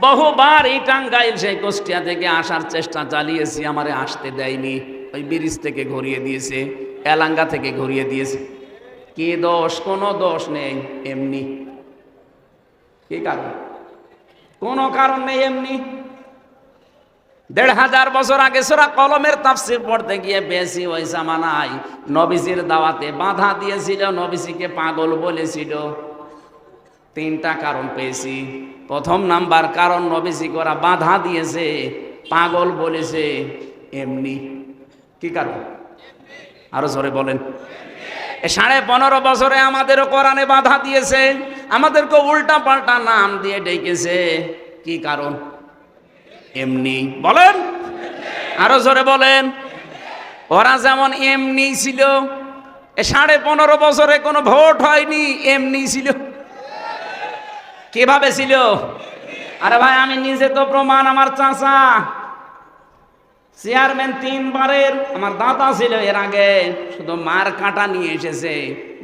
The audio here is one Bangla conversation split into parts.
বহুবার এই টাঙ্গাইল সেই কুষ্টিয়া থেকে আসার চেষ্টা চালিয়েছি, আমারে আসতে দেয়নি। ওই ব্রিজ থেকে ঘুরিয়ে দিয়েছে, এলাঙ্গা থেকে ঘুরিয়ে দিয়েছে। কি দোষ? কোনো দোষ নেই, এমনি। কি কারণ? কোনো কারণ নেই, এমনি। ১৫০০ বছর আগে সূরা কলমের তাফসীর পড়তে গিয়ে বেশি ওই জামানায় নবীজির দাওয়াতে বাধা দিয়েছিল, নবীজিকে পাগল বলেছিল। ৩টা কারণ পেয়েছি। প্রথম নাম্বার কারণ, নবীজিকে ওরা বাধা দিয়েছে, পাগল বলেছে, এমনি। কি কারণ? আরো জোরে বলেন। ১৫.৫ বছরে আমাদেরও কোরআনে বাধা দিয়েছে, আমাদেরকে উল্টা পাল্টা নাম দিয়ে ডেকেছে। কি কারণ? এমনি। বলেন, আরো জোরে বলেন। ওরা যেমন এমনি ছিল, 15.৫ বছরে কোনো ভোট হয়নি, এমনি ছিল। কিভাবে ছিল? আরে ভাই, আমি নিজে তো প্রমাণ। আমার চাচা চেয়ারম্যান 3 বারের, আমার দাদা ছিল এর আগে, শুধু মার কাটা নিয়ে এসেছে,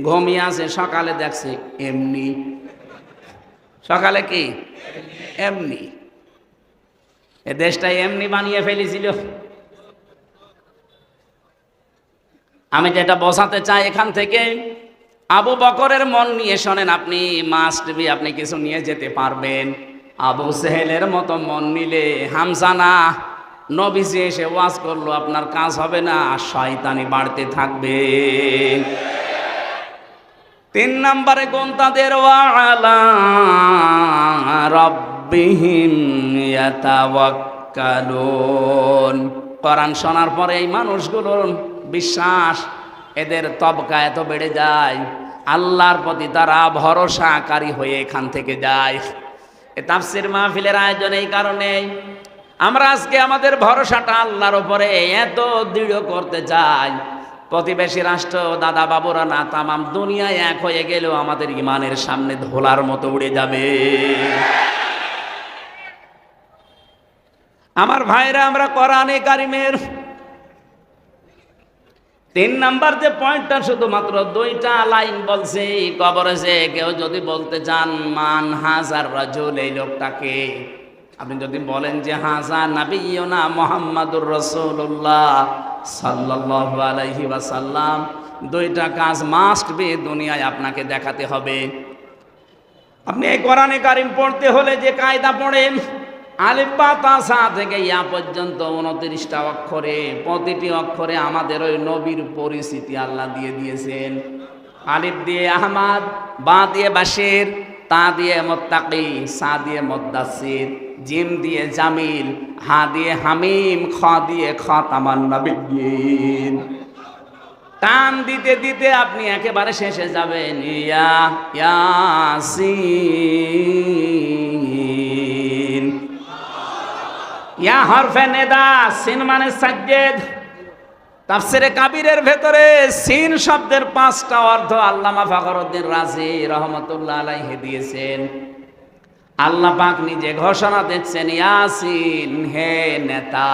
ঘুমিয়ে আছে, সকালে দেখছে এমনি। সকালে কি? এমনি। এ দেশটা এমনি বানিয়ে ফেলেছিল। আমি যেটা বোঝাতে চাই এখান থেকে, আবু বকরের মন নিয়ে শোনেন, আপনি মাস্ট বি, আপনি কিছু নিয়ে যেতে পারবেন। আবু সেহেলের মতো মন নিলে হামজা না, নবীজি এসে ওয়াজ করলো, আপনার কাজ হবে না, শয়তানি বাড়তে থাকবে। 3 নম্বরে গুণ তাদের, ওয়ালা রাব্বিহিম ইয়াতাওয়াক্কালুন। কোরআন শোনার পরে এই মানুষগুলোর বিশ্বাস, এদের তবকা এত বেড়ে যায়, আল্লাহর প্রতি তারা ভরসাকারী হয়ে এখান থেকে যায়। এ তাফসীর মাহফিলের আয়োজন এই কারণে। আমরা আজকে আমাদের ভরসাটা আল্লাহর উপরে এত দৃঢ় করতে চাই, প্রতিবেশী রাষ্ট্র, দাদা বাবুরা না, তামাম দুনিয়ায় এক হয়ে গেলেও আমাদের ইমানের সামনে ধোলার মতো উড়ে যাবে। আমার ভাইরা, আমরা কোরআনে কারিমের 3 নাম্বার যে পয়েন্টটা, শুধুমাত্র 2টা লাইন বলছে। কবরে যে কেউ যদি বলতে চান মান হাজার রাজুল, এই লোকটাকে আপনি যদি বলেন যে হাজা নাবিয়ুনা মুহাম্মাদুর রাসূলুল্লাহ সাল্লাল্লাহু আলাইহি ওয়াসাল্লাম, 2টা কাজ মাস্ট বি দুনিয়ায় আপনাকে দেখাতে হবে। আপনি এই কোরআনে কারিম পড়তে হলে যে কায়দা পড়েন, আলিফ বা তা সা থেকে ইয়া পর্যন্ত 29টা অক্ষরে, প্রতিটি অক্ষরে আমাদের ওই নবীর পরিচিতি আল্লাহ দিয়ে দিয়েছেন। আলিফ দিয়ে আহমদ, বা দিয়ে বাশির, তা দিয়ে মুত্তাকি, সা দিয়ে মুদ্দাসির, জিম দিয়ে জামিল, হা দিয়ে হামিম, খ দিয়ে খাতামান নবিয়্যিন। টান দিতে দিতে আপনি একেবারে শেষে যাবেন, ইয়া ইয়াসিন। ইয়া হরফে নেদা, সিন মানে সাজ্জেদ। তাফসিরে কাবীরের ভেতরে সিন শব্দের 5টা অর্থ আল্লামা ফখরুদ্দীন রাজি রহমাতুল্লাহ আলাইহি দিয়েছেন। আল্লাহ পাক নিজে ঘোষণা দিচ্ছেন, ইয়াসিন, হে নেতা।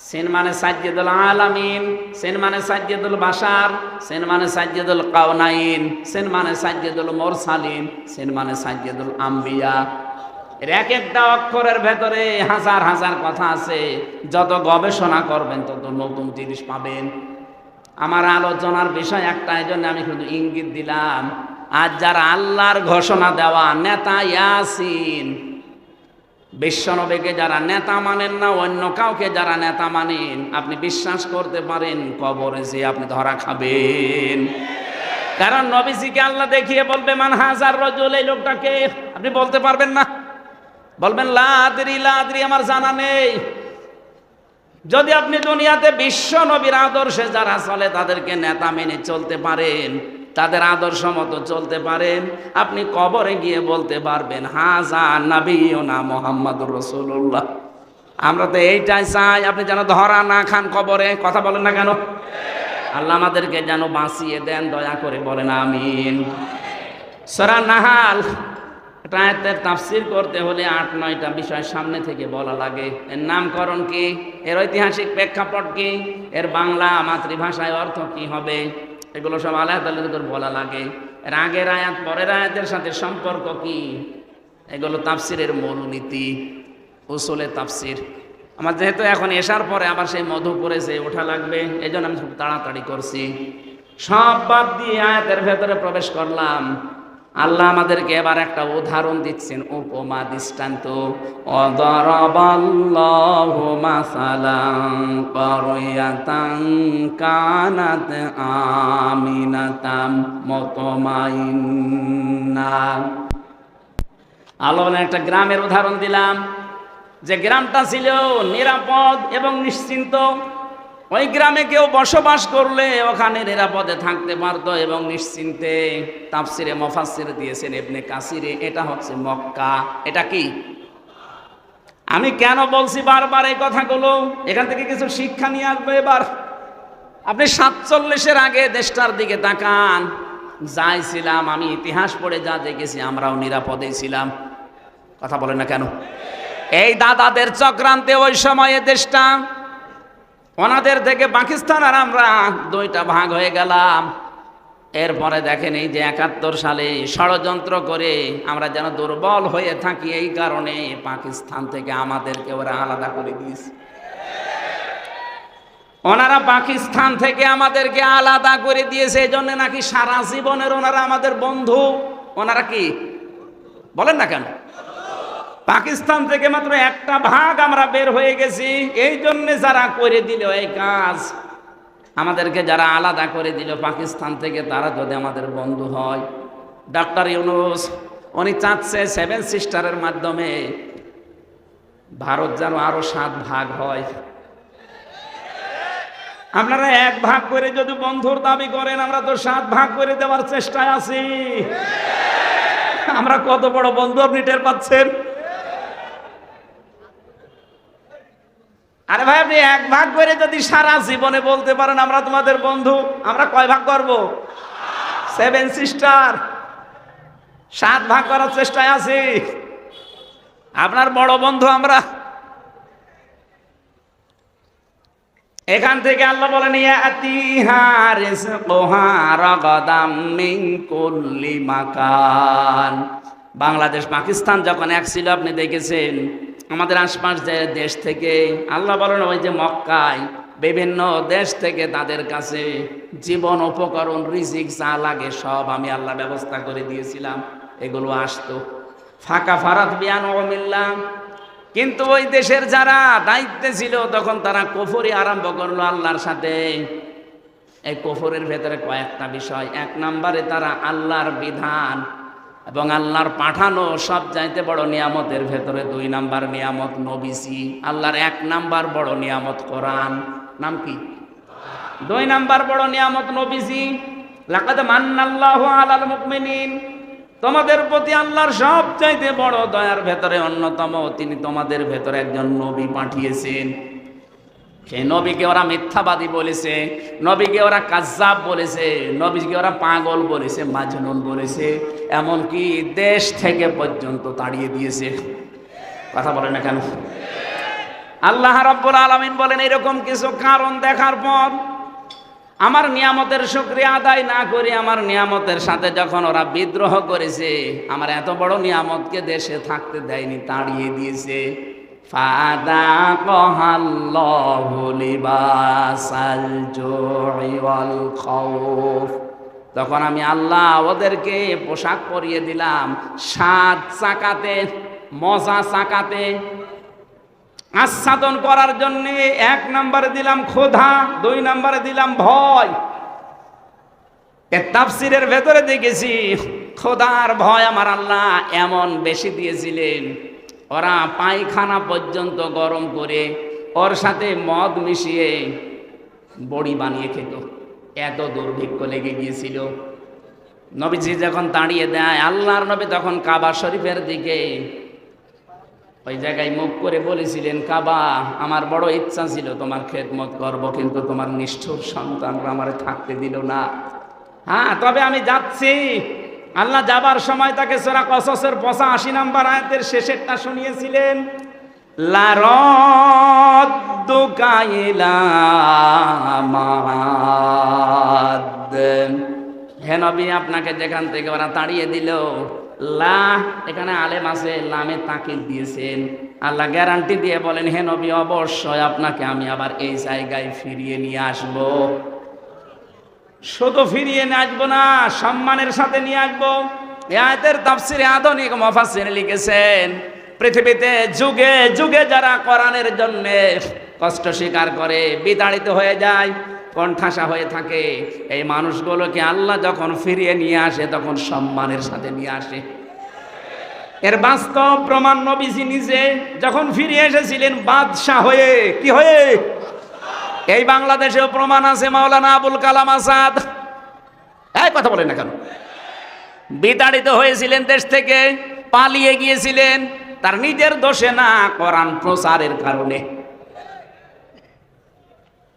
সিন মানে সাজ্জেদুল আলামিন, সিন মানে সাজ্জেদুল বাশার, সিন মানে সাজ্জেদুল কাউনাইন, সিন মানে সাজ্জেদুল মুরসালিন, সিন মানে সাজ্জেদুল আম্বিয়া। এর এক একটা অক্ষরের ভেতরে হাজার হাজার কথা আছে। যত গবেষণা করবেন তত নতুন জিনিস পাবেন। আমার আলোচনার বিষয় একটা, এই জন্য আমি শুধু ইঙ্গিত দিলাম। আজ যারা আল্লাহর ঘোষণা দেওয়া নেতা ইয়াসিন, বিশ্বনবীকে যারা নেতা মানেন না, অন্য কাউকে যারা নেতা মানেন, আপনি বিশ্বাস করতে পারেন কবরে যে আপনি ধরা খাবেন। কারণ নবীজিকে আল্লাহ দেখিয়ে বলবে মান হাজার রাজুল, এই লোকটাকে আপনি বলতে পারবেন না, বলবেন লা আদরি, লা আদরি, আমার জানা নেই। যদি আপনি দুনিয়াতে বিশ্ব নবীর আদর্শে যারা চলে তাদেরকে নেতা মেনে চলতে পারেন, তাদের আদর্শ মতো চলতে পারেন, আপনি কবরে গিয়ে বলতে পারবেন হাজা নাবিয়ুনা মুহাম্মাদুর রাসূলুল্লাহ। আমরা তো এইটাই চাই, আপনি যেন ধরা না খান কবরে। কথা বলেন না কেন? আল্লাহ আমাদেরকে যেন বাঁচিয়ে দেন, দয়া করে বলেন আমিন। সূরা নাহাল, এটা আয়াতের তাফসীর করতে হলে 8-9টা বিষয় সামনে থেকে বলা লাগে। এর নামকরণ কি, এর ঐতিহাসিক প্রেক্ষাপট কি, এর বাংলা মাতৃভাষায় অর্থ কি হবে, এগুলো সব আলাদা আলাদা করে বলা লাগে। এর আগের আয়াত পরের আয়াতের সাথে সম্পর্ক কি, এগুলো তাফসিরের মূলনীতি, উসুলে তাফসির। আমার যেহেতু এখন এসার পরে আবার সেই মধু পড়েছে, ওঠা লাগবে, এই জন্য আমি খুব তাড়াতাড়ি করছি। সব বাদ দিয়ে আয়াতের ভেতরে প্রবেশ করলাম। আল্লাহ আমাদেরকে এবার একটা উদাহরণ দিচ্ছেন, উপমা, দৃষ্টান্ত। অদরাবাল্লাহু মাসালান কারিয়াতান কানাত আমিনাতাম মুতমাইন্না। আল্লাহ বলেন একটা গ্রামের উদাহরণ দিলাম, যে গ্রামটা ছিল নিরাপদ এবং নিশ্চিন্ত। ওই গ্রামে কেউ বসবাস করলে ওখানে নিরাপদে থাকতে পারতো এবং নিশ্চিন্তে। তাফসিরে মুফাসসির দিয়েছেন ইবনে কাসিরে, এটা হচ্ছে মক্কা। এটা কি? আমি কেন বলছি বারবার এই কথাগুলো? এখান থেকে কিছু শিক্ষা নিয়ে আসবে। এবার আপনি 47-এর আগে দেশটার দিকে তাকান। যাই ছিলাম, আমি ইতিহাস পড়ে যা দেখেছি, আমরাও নিরাপদেই ছিলাম। কথা বলেন না কেন? এই দাদাদের চক্রান্তে ওই সময়ে দেশটা, ওনাদের থেকে পাকিস্তান আর আমরা দুইটা ভাগ হয়ে গেলাম। এরপরে দেখেন এই যে 71 সালে ষড়যন্ত্র করে আমরা যেন দুর্বল হয়ে থাকি, এই কারণে পাকিস্তান থেকে আমাদেরকে ওরা আলাদা করে দিয়েছে। ওনারা পাকিস্তান থেকে আমাদেরকে আলাদা করে দিয়েছে, এই জন্য নাকি সারা জীবনের ওনারা আমাদের বন্ধু। ওনারা কি বলেন না কেন? পাকিস্তান থেকে মাত্র একটা ভাগ আমরা বের হয়ে গেছি, এই জন্য যারা করে দিল এই কাজ, আমাদেরকে যারা আলাদা করে দিল পাকিস্তান থেকে, তারা যদি আমাদের বন্ধু হয়। ডক্টর ইউনূস উনি চাচ্ছে 7 সিস্টারের মাধ্যমে ভারত যেন আরো 7 ভাগ হয়। আপনারা 1 ভাগ করে যদি বন্ধুর দাবি করেন, আমরা তো 7 ভাগ করে দেওয়ার চেষ্টায় আছি। আমরা কত বড় বন্ধু আপনি টের পাচ্ছেন? আরে ভাই, আপনি 1 ভাগ করে যদি সারা জীবনে বলতে পারেন আমরা তোমাদের বন্ধু, আমরা কয় ভাগ করব? 7 সিস্টার, 7 ভাগ করার চেষ্টায় আছি। আপনার বড় বন্ধু আমরা। এখান থেকে আল্লাহ বলেন, ইয়াতিহা রিজকুহা রাগাদাম মিন কুল্লি মাকান। বাংলাদেশ পাকিস্তান যখন এক ছিল, আপনি দেখেছেন আমাদের আশপাশ যে দেশ থেকে, আল্লাহ বলেন ওই যে মক্কায় বিভিন্ন দেশ থেকে তাদের কাছে জীবন উপকরণ, রিজিক যা লাগে সব আমি আল্লাহ ব্যবস্থা করে দিয়েছিলাম। এগুলো আসতো ফাঁকা ফারাত বিয়ান মিল্লাহ। কিন্তু ওই দেশের যারা দায়িত্বে ছিল তখন তারা কুফরি আরম্ভ করলো আল্লাহর সাথে। এই কুফরের ভেতরে কয়েকটা বিষয়। 1 নম্বরে তারা আল্লাহর বিধান এবং আল্লাহর পাঠানো সব চাইতে বড় নিয়ামতের ভেতরে 2 নাম্বার নিয়ামত নবীজি। আল্লাহর 1 নাম্বার বড় নিয়ামত কোরআন। নাম কি? 2 নাম্বার বড় নিয়ামত নবীজি। লাকাদ মান্নাল্লাহু আলাল মুমিনিন। তোমাদের প্রতি আল্লাহর সব চাইতে বড় দয়ার ভেতরে অন্যতম, তিনি তোমাদের ভেতরে একজন নবী পাঠিয়েছেন। সেই নবীকে ওরা মিথ্যাবাদী বলেছে, নবীকে ওরা কাজ্জাব বলেছে, নবীকে ওরা পাগল বলেছে, মাজনুন বলেছে, এমনকি দেশ থেকে পর্যন্ত তাড়িয়ে দিয়েছে। কথা বলেন না কেন? আল্লাহ রাব্বুল আলামিন বলেন, এরকম কিছু কারণ দেখার পর আমার নিয়ামতের শুকরিয়া আদায় না করে আমার নিয়ামতের সাথে যখন ওরা বিদ্রোহ করেছে, আমার এত বড় নিয়ামতকে দেশে থাকতে দেয়নি, তাড়িয়ে দিয়েছে। ফাযাকাল্লাহু লিবাসাল জুই ওয়াল খাউফ। তখন আমি আল্লাহ ওদেরকে পোশাক পরিয়ে দিলাম স্বাদ চাকাতে, মজা চাকাতে, আচ্ছাদন করার জন্য। 1 নম্বরে দিলাম ক্ষুধা, 2 নম্বরে দিলাম ভয়। এর তাফসীরের ভেতরে দেখেছি ক্ষুধার ভয় আমার আল্লাহ এমন বেশি দিয়েছিলেন, ওরা পায়খানা পর্যন্ত গরম করে ওর সাথে মদ মিশিয়ে বড়ি বানিয়ে খেত। এত দুর্ভিক্ষ লেগে গিয়েছিল। নবীজি যখন তাড়িয়ে দেয়, আল্লাহর নবী তখন কাবা শরীফের দিকে ওই জায়গায় মুখ করে বলেছিলেন, কাবা, আমার বড় ইচ্ছা ছিল তোমার খেদমত করব, কিন্তু তোমার নিষ্ঠুর সন্তানরা আমারে থাকতে দিল না। হ্যাঁ, তবে আমি যাচ্ছি। আল্লাহ যাবার সময় তাকে সূরা কসসের 85 নম্বর আয়াতের শেষেরটা শুনিয়েছিলেন, লা রাদ্দুকা ইলা মাআদ। হে নবী, আপনাকে যেখান থেকে ওরা তাড়িয়ে দিল লা এখানে আলেম আছে, লামে তাকিদ দিয়েছেন। আল্লাহ গ্যারান্টি দিয়ে বলেন, হে নবী, অবশ্যই আপনাকে আমি আবার এই জায়গায় ফিরিয়ে নিয়ে আসব। শুধু ফিরিয়ে নিয়ে আসবো না, সম্মানের সাথে নিয়ে আসবো। এই আয়াতের তাফসিরে আধুনিক মুফাসসির লিখেছেন, পৃথিবীতে যুগে যুগে যারা কোরআনের জন্য কষ্ট স্বীকার করে, বিতাড়িত হয়ে যায়, কণ্ঠাসা হয়ে থাকে, এই মানুষগুলোকে আল্লাহ যখন ফিরিয়ে নিয়ে আসে তখন সম্মানের সাথে নিয়ে আসে। এর বাস্তব প্রমাণ নবীজি নিজে যখন ফিরে এসেছিলেন বাদশাহ হয়ে, কি হয়ে? এই বাংলাদেশেও প্রমাণ আছে, মাওলানা আবুল কালাম আজাদ, এই কথা বলেন না কেন? বিতাড়িত হয়েছিলেন দেশ থেকে, পালিয়ে গিয়েছিলেন, তার নিজের দোষে না, কোরআন প্রচারের কারণে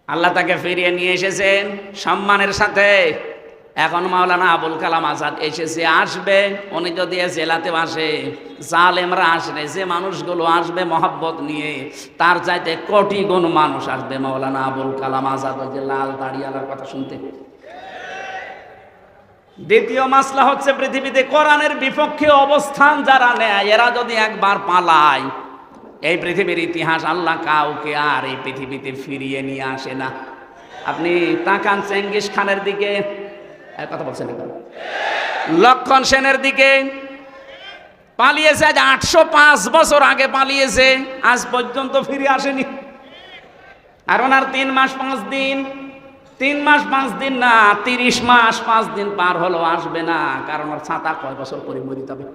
আল্লাহ তাকে ফিরিয়ে নিয়ে এসেছেন সম্মানের সাথে। এখন মাওলানা আবুল কালাম আজাদ এসেছে, আসবে, উনি যদি জেলাতে আসে, জালেমরা আসবে, যে মানুষগুলো আসবে মহব্বত নিয়ে, তার চাইতে কোটি গুণ মানুষ আসবে মাওলানা আবুল কালাম আজাদ, ওই যে লাল দাড়িওয়ালার কথা শুনতে। দ্বিতীয় মাসলা হচ্ছে, পৃথিবীতে কোরআনের বিপক্ষে অবস্থান যারা নেয়, এরা যদি একবার পালায়, এই পৃথিবীর ইতিহাস আল্লাহ কাউকে আর এই পৃথিবীতে ফিরিয়ে নিয়ে আসে না। আপনি তাকান চেঙ্গিস খানের দিকে, কথা বলছেন, লক্ষণ সেনের দিকে, পালিয়েছে আজ 805 বছর আগে পালিয়েছে, আজ পর্যন্ত ফিরে আসেনি। আর ওনার 3 মাস 5 দিন, 3 মাস 5 দিন না, 30 মাস 5 দিন পার হলো, আসবে না। কারণ ওর ছাতা কয় বছর পরে মরিতে হবে।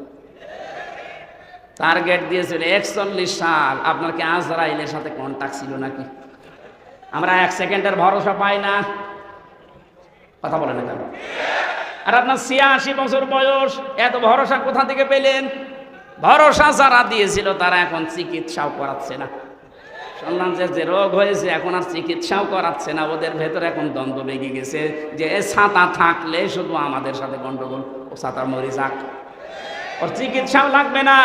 টার্গেট দিয়েছিল 41 সাল। আপনার কি আজরাইলের সাথে কন্টাক্ট ছিল নাকি? আমরা 1 সেকেন্ডের ভরসা পাই না, কথা বলেন না কেন? আর আপনার 86 বছর বয়স, এত ভরসা কোথা থেকে পেলেন? ভরসা যারা দিয়েছিল তারা এখন চিকিৎসাও করাচ্ছে না। শুনলাম যে রোগ হয়েছে এখন আর চিকিৎসাও করাচ্ছে না, ওদের ভেতরে এখন দ্বন্দ্ব লেগে গেছে যে ছাতা থাকলে শুধু আমাদের সাথে গন্ডগোল, ও ছাতা মরে যাক, ওর চিকিৎসাও লাগবে না।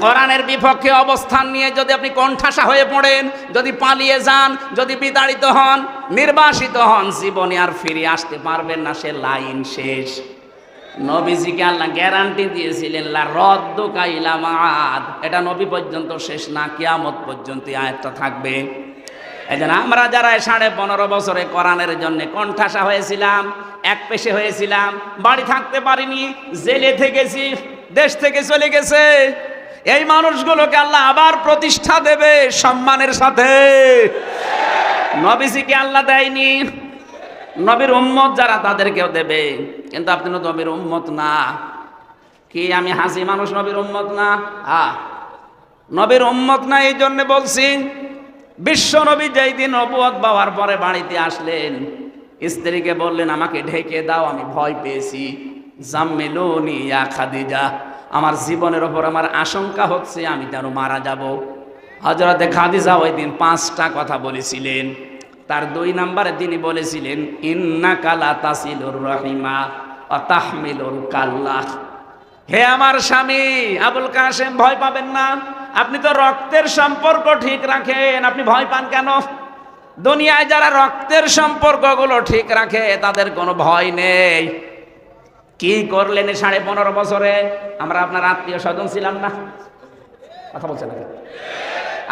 কোরআনের বিপক্ষে অবস্থান নিয়ে যদি আপনি কণ্ঠাসা হয়ে পড়েন, যদি পালিয়ে যান, যদি বিতাড়িত হন, নির্বাসিত হন, জীবনে আর ফিরে আসতে পারবেন না, সে লাইন শেষ। নবীজিকে আল্লাহ গ্যারান্টি দিয়েছিলেন, লা রদ্দুকা ইলা মাআদ, এটা নবী পর্যন্ত শেষ না, কিয়ামত পর্যন্ত আয়াতটা থাকবে। এই জন্য আমরা যারা 15.5 বছরে কোরআনের জন্য কণ্ঠাসা হয়েছিলাম, এক পেশে হয়েছিলাম, বাড়ি থাকতে পারিনি, জেলে থেকেছি, দেশ থেকে চলে গেছে, এই মানুষগুলোকে আল্লাহ আবার প্রতিষ্ঠা দেবে সম্মানের সাথে। নবীজিকে আল্লাহ দেয়নি, নবীর উম্মত যারা তাদেরকেও দেবে, কিন্তু আপনি তো নবীর উম্মত না। কি আমি হাসি মানুষ নবীর উম্মত না? নবীর উম্মত না, এই জন্য বলছি, বিশ্ব নবী যেই দিন নবুয়ত পাওয়ার পরে বাড়িতে আসলেন, স্ত্রীকে বললেন, আমাকে ঢেকে দাও, আমি ভয় পেয়েছি, জাম্মিলুনি ইয়া খাদিজা, আমার জীবনের ওপর আমার আশঙ্কা হচ্ছে আমি যেন মারা যাব। হযরতে খাদিজা ওই দিন 5টা কথা বলেছিলেন। তার 2 নম্বরে তিনি বলেছিলেন, ইন্নাকা লা তাসিলুর রহিমা ওয়া তাহমিলুল কাল্লাহ। হে আমার স্বামী আবুল কাসেম, ভয় পাবেন না, আপনি তো রক্তের সম্পর্ক ঠিক রাখেন, আপনি ভয় পান কেন? দুনিয়ায় যারা রক্তের সম্পর্কগুলো ঠিক রাখে তাদের কোনো ভয় নেই। কি করলেন 15.5 বছরে? আমরা আপনার আত্মীয় স্বজন ছিলাম না, কথা বলছেন না?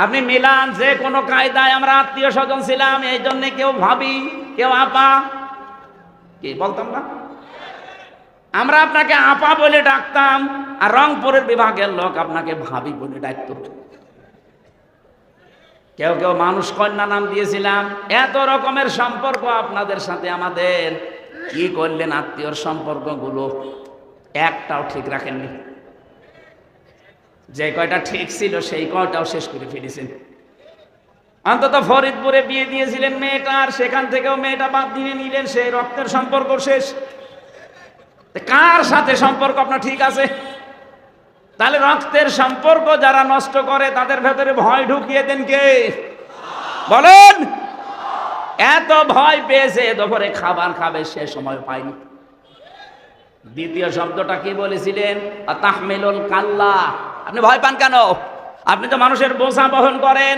আপনি মিলান, যে কোনো কায়দায় আমরা আত্মীয় স্বজন ছিলাম, এই জন্য কেউ ভাবি, কেউ আপা, কি বলতাম না? আমরা আপনাকে আপা বলে ডাকতাম, আর রংপুরের বিভাগের লোক আপনাকে ভাবি বলে ডাকত। কেউ কেউ মানুষ কন্যা নাম দিয়েছিলাম। এত রকমের সম্পর্ক আপনাদের সাথে আমাদের। কি করলেন আত্মীয়র সম্পর্কগুলো? একটাও ঠিক রাখেননি। যে কয়টা ঠিক ছিল সেই কয়টাও শেষ করে ফেলেছেন। অন্তত ফরিদপুরে বিয়ে দিয়েছিলেন মেয়েটার, সেখান থেকেও মেয়েটা বাদ দিয়ে নিলেন, সেই রক্তের সম্পর্ক শেষ। কার সাথে সম্পর্ক আপনার ঠিক আছে? তাহলে রক্তের সম্পর্ক যারা নষ্ট করে তাদের ভেতরে ভয় ঢুকিয়ে দেন কে? বলেন। এত ভয় পেয়েছে দুপুরে খাবার খাবে সে সময় পায়নি। দ্বিতীয় শব্দটা কি বলেছিলেন? তাহমিলুল কাল্লা। আপনি ভয় পান কেন? আপনি তো মানুষের বোঝা বহন করেন।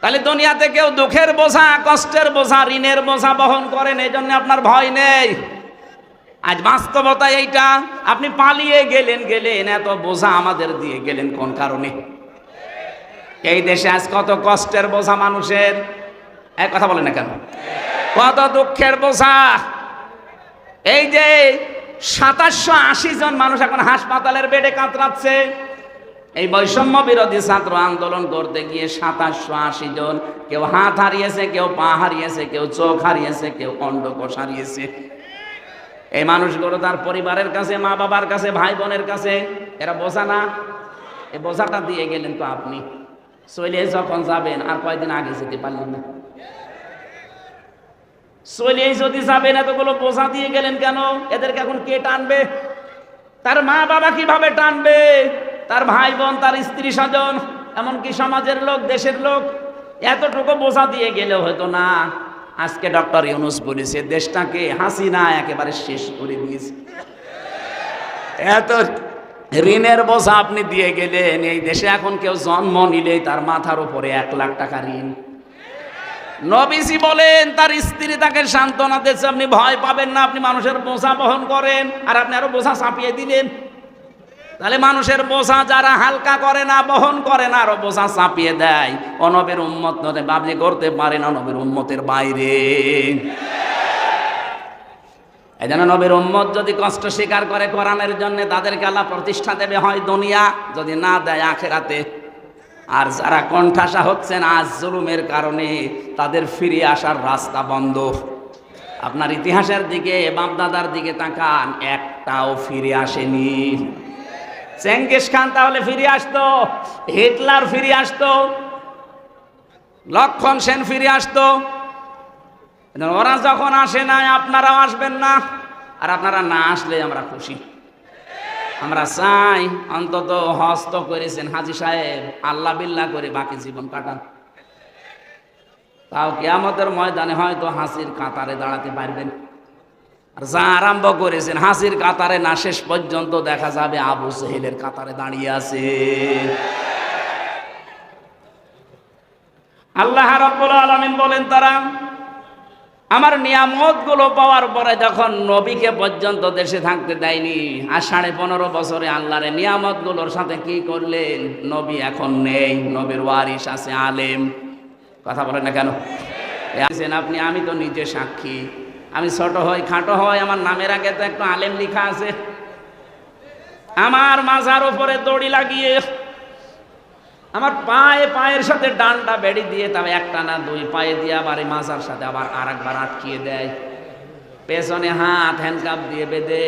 তাহলে দুনিয়াতে কেউ দুঃখের বোঝা, কষ্টের বোঝা, ঋণের বোঝা বহন করেন, এই জন্য আপনার ভয় নেই। আজ বাস্তবতা এইটা। আপনি পালিয়ে গেলেন, এত বোঝা আমাদের দিয়ে গেলেন কোন কারণে? এই দেশে আজ কত কষ্টের বোঝা মানুষের, এক কথা বলে না কেন? কত দুঃখের বোঝা। এই যে 2780 জন মানুষ এখন হাসপাতালের বেডে কাতরাচ্ছে, এই বৈষম্য বিরোধী ছাত্র আন্দোলন করতে গিয়ে 2780 জন, কেউ হাত হারিয়েছে, কেউ পা হারিয়েছে, কেউ চোখ হারিয়েছে, কেউ অন্ডকোষ হারিয়েছে। এই মানুষগুলো তার পরিবারের কাছে, মা বাবার কাছে, ভাই বোনের কাছে এরা বোঝা না? এই বোঝাটা দিয়ে গেলেন তো আপনি। চলে যখন যাবেন, আর কয়দিন আগে যেতে পারলেন না? চলে যদি যাবেন, এতগুলো বোঝা দিয়ে গেলেন কেন? এদেরকে এখন কে টানবে? তার মা বাবা কিভাবে টানবে? তার ভাই বোন, তার স্ত্রী স্বজন, এমনকি সমাজের লোক, দেশের লোক। এতটুকু বোঝা দিয়ে গেলেও হয়তো না। আজকে ডক্টর ইউনূস বলেছে দেশটাকে হাসিনা একেবারে শেষ করে দিয়েছে। এত ঋণের বোঝা আপনি দিয়ে গেলেন। এই দেশে এখন কেউ জন্ম নিলেই তার মাথার উপরে 1 লাখ টাকা ঋণ। নবীজি বলেন তার স্ত্রী তাকে সান্ত্বনা দিচ্ছে, আপনি ভয় পাবেন না, আপনি মানুষের বোঝা বহন করেন, আর আপনি আরো বোঝা চাপিয়ে দিলেন। তাহলে মানুষের বোঝা যারা হালকা করে না, বহন করে না, আরো বোঝা চাপিয়ে দেয়। নবীর উম্মত আপনি করতে পারেন না, নবীর উম্মতের বাইরে। এই জন্য নবীর উম্মত যদি কষ্ট স্বীকার করে কোরআনের জন্য, তাদেরকে আল্লাহ প্রতিষ্ঠা দেবে হয় দুনিয়া, যদি না দেয় আখিরাতে। আর যারা কণ্ঠাসা হচ্ছেন আজ জুলুমের কারণে, তাদের ফিরে আসার রাস্তা বন্ধ। আপনার ইতিহাসের দিকে, বাপদাদার দিকে তাকান, একটাও ফিরে আসেনি। চেঙ্গিস খান তাহলে ফিরে আসতো, হিটলার ফিরে আসতো, লক্ষণ সেন ফিরে আসতো। ওরা যখন আসে না, আপনারাও আসবেন না। আর আপনারা না আসলে আমরা খুশি। আমরা চাই অন্তত হজ তো করেছেন হাজী সাহেব, আল্লাহ বিল্লাহ করে বাকি জীবন কাটান। তাও কিয়ামতের ময়দানে হয়তো হাসির কাতারে দাঁড়াতে পারবেন। আর যা আরম্ভ করেছেন হাসির কাতারে না, শেষ পর্যন্ত দেখা যাবে আবু জেহেলের কাতারে দাঁড়িয়ে আছে। আল্লাহ রাব্বুল আলামিন বলেন, তারা আমার নিয়ামত গুলো পাওয়ার পরে যখন নবীকে পর্যন্ত দেশে থাকতে দেয়নি, আর 15.5 বছরে আল্লাহর নিয়ামত গুলোর সাথে কি করলেন? নবী এখন নেই, নবীর ওয়ারিস আছে আলেম। কথা বলেন না কেন? আপনি, আমি তো নিজে সাক্ষী। আমি ছোট হই, খাটো হয়, আমার নামের আগে তো একটু আলেম লেখা আছে। আমার মাজার উপরে দড়ি লাগিয়ে, আমার পায়ের সাথে ডান্ডা বেড়ি দিয়ে, তবে একটা না 2 পায়ে দিয়ে আবার এই মাজার সাথে আবার আরেকবার আটকিয়ে দেয়। পেছনে হাত হ্যান্ডকাপ দিয়ে বেঁধে,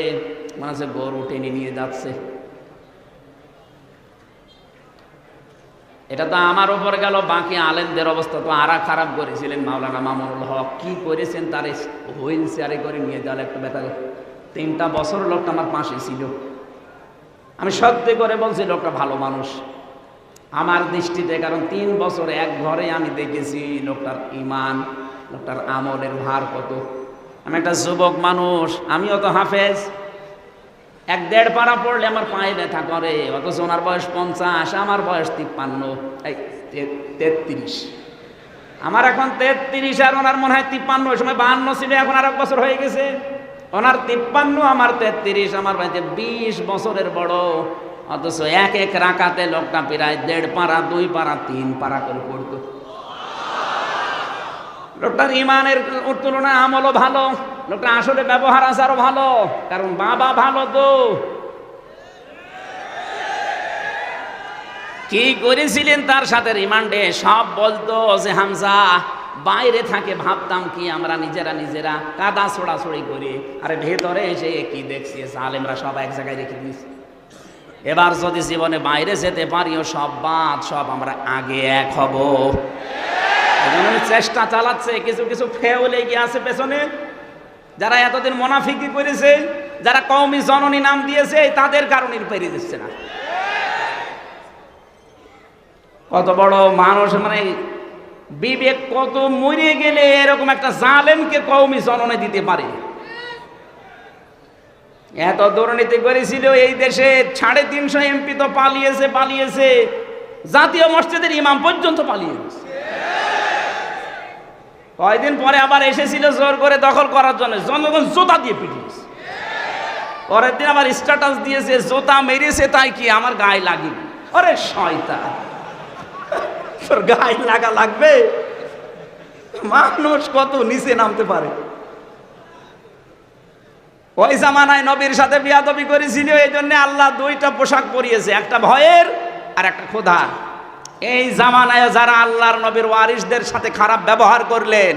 মনে হচ্ছে গরু টেনে নিয়ে যাচ্ছে। এটা তো আমার উপর গেল, বাকি আলেমদের অবস্থা তো আরা খারাপ করেছিলেন। মাওলানা মামুনুল হক কি করেছেন, তার হুইল চেয়ারে করে নিয়ে যাওয়ার একটা ব্যাপার। 3টা বছর লোকটা আমার পাশে ছিল। আমি সত্যি করে বলছি, লোকটা ভালো মানুষ আমার দৃষ্টিতে। কারণ 3 বছর এক ঘরে আমি দেখেছি লোকটার ইমান, লোকটার আমলের ভার কত। আমি একটা যুবক মানুষ, আমিও তো হাফেজ। 1-1.5 পারা পড়লে আমার পায়ে ব্যথা করে, অথচ ওনার বয়স 50, আমার বয়স 33। আমার এখন 33, আর ওনার মনে হয় 53। ওই সময় 52 ছিল, এখন আর 1 বছর হয়ে গেছে। ওনার 53, আমার 33, আমার বাড়িতে 20 বছরের বড়। অথচ এক রাকাতে লোকটা প্রায় 1.5 পারা, 2 পারা, 3 পারা করে পড়তো। লোকটার ইমানের তুলনায় আমলও ভালো, লোকটা আসলে ব্যবহার আচারও ভালো, কারণ বাবা ভালো। তো কি করেছিলেন তার সাথে রিমান্ডে, সব বলতো যে হামজা বাইরে থাকে, ভাবতাম কি আমরা নিজেরা কাদা ছোড়াছড়ি করি, আরে ভেতরে এসে কি দেখছি আলেমরা সব এক জায়গায় রেখে দিয়েছি। এবার যদি জীবনে বাইরে যেতে পারিও, সব বাদ, সব আমরা আগে এক হব। চেষ্টা চালাচ্ছে, কিছু ফেউ লেগে আছে পেছনে, যারা এতদিন মুনাফিকি করেছে, যারা কওমি জননী নাম দিয়েছে, তাদের কারণে পেরিয়ে দিচ্ছে না। কত বড় মানুষ, মানে বিবেক কত মরে গেলে এরকম একটা জালেমকে কওমি জননী দিতে পারে। এত দুর্নীতি করেছিল এই দেশে, 350 এমপি তো পালিয়েছে, জাতীয় মসজিদের ইমাম পর্যন্ত পালিয়ে গেছে। কয়দিন পরে আবার এসেছিল জোর করে দখল করার জন্য, জনগণ জোতা দিয়ে পিটিয়েছে। পরের দিন আবার স্ট্যাটাস দিয়েছে, জোতা মেরেছে তাই কি আমার গায়ে লাগি। আরে শয়তান, তোর গায়ে লাগা লাগবে? মানুষ কত নিচে নামতে পারে। ওই জামানায় নবীর সাথে বিয়াদবি করেছিল, এই জন্য আল্লাহ দুইটা পোশাক পরিয়েছে, একটা ভয়ের আর একটা ক্ষুধার। এই জামানায় যারা আল্লাহর নবীর ওয়ারিসদের সাথে খারাপ ব্যবহার করলেন,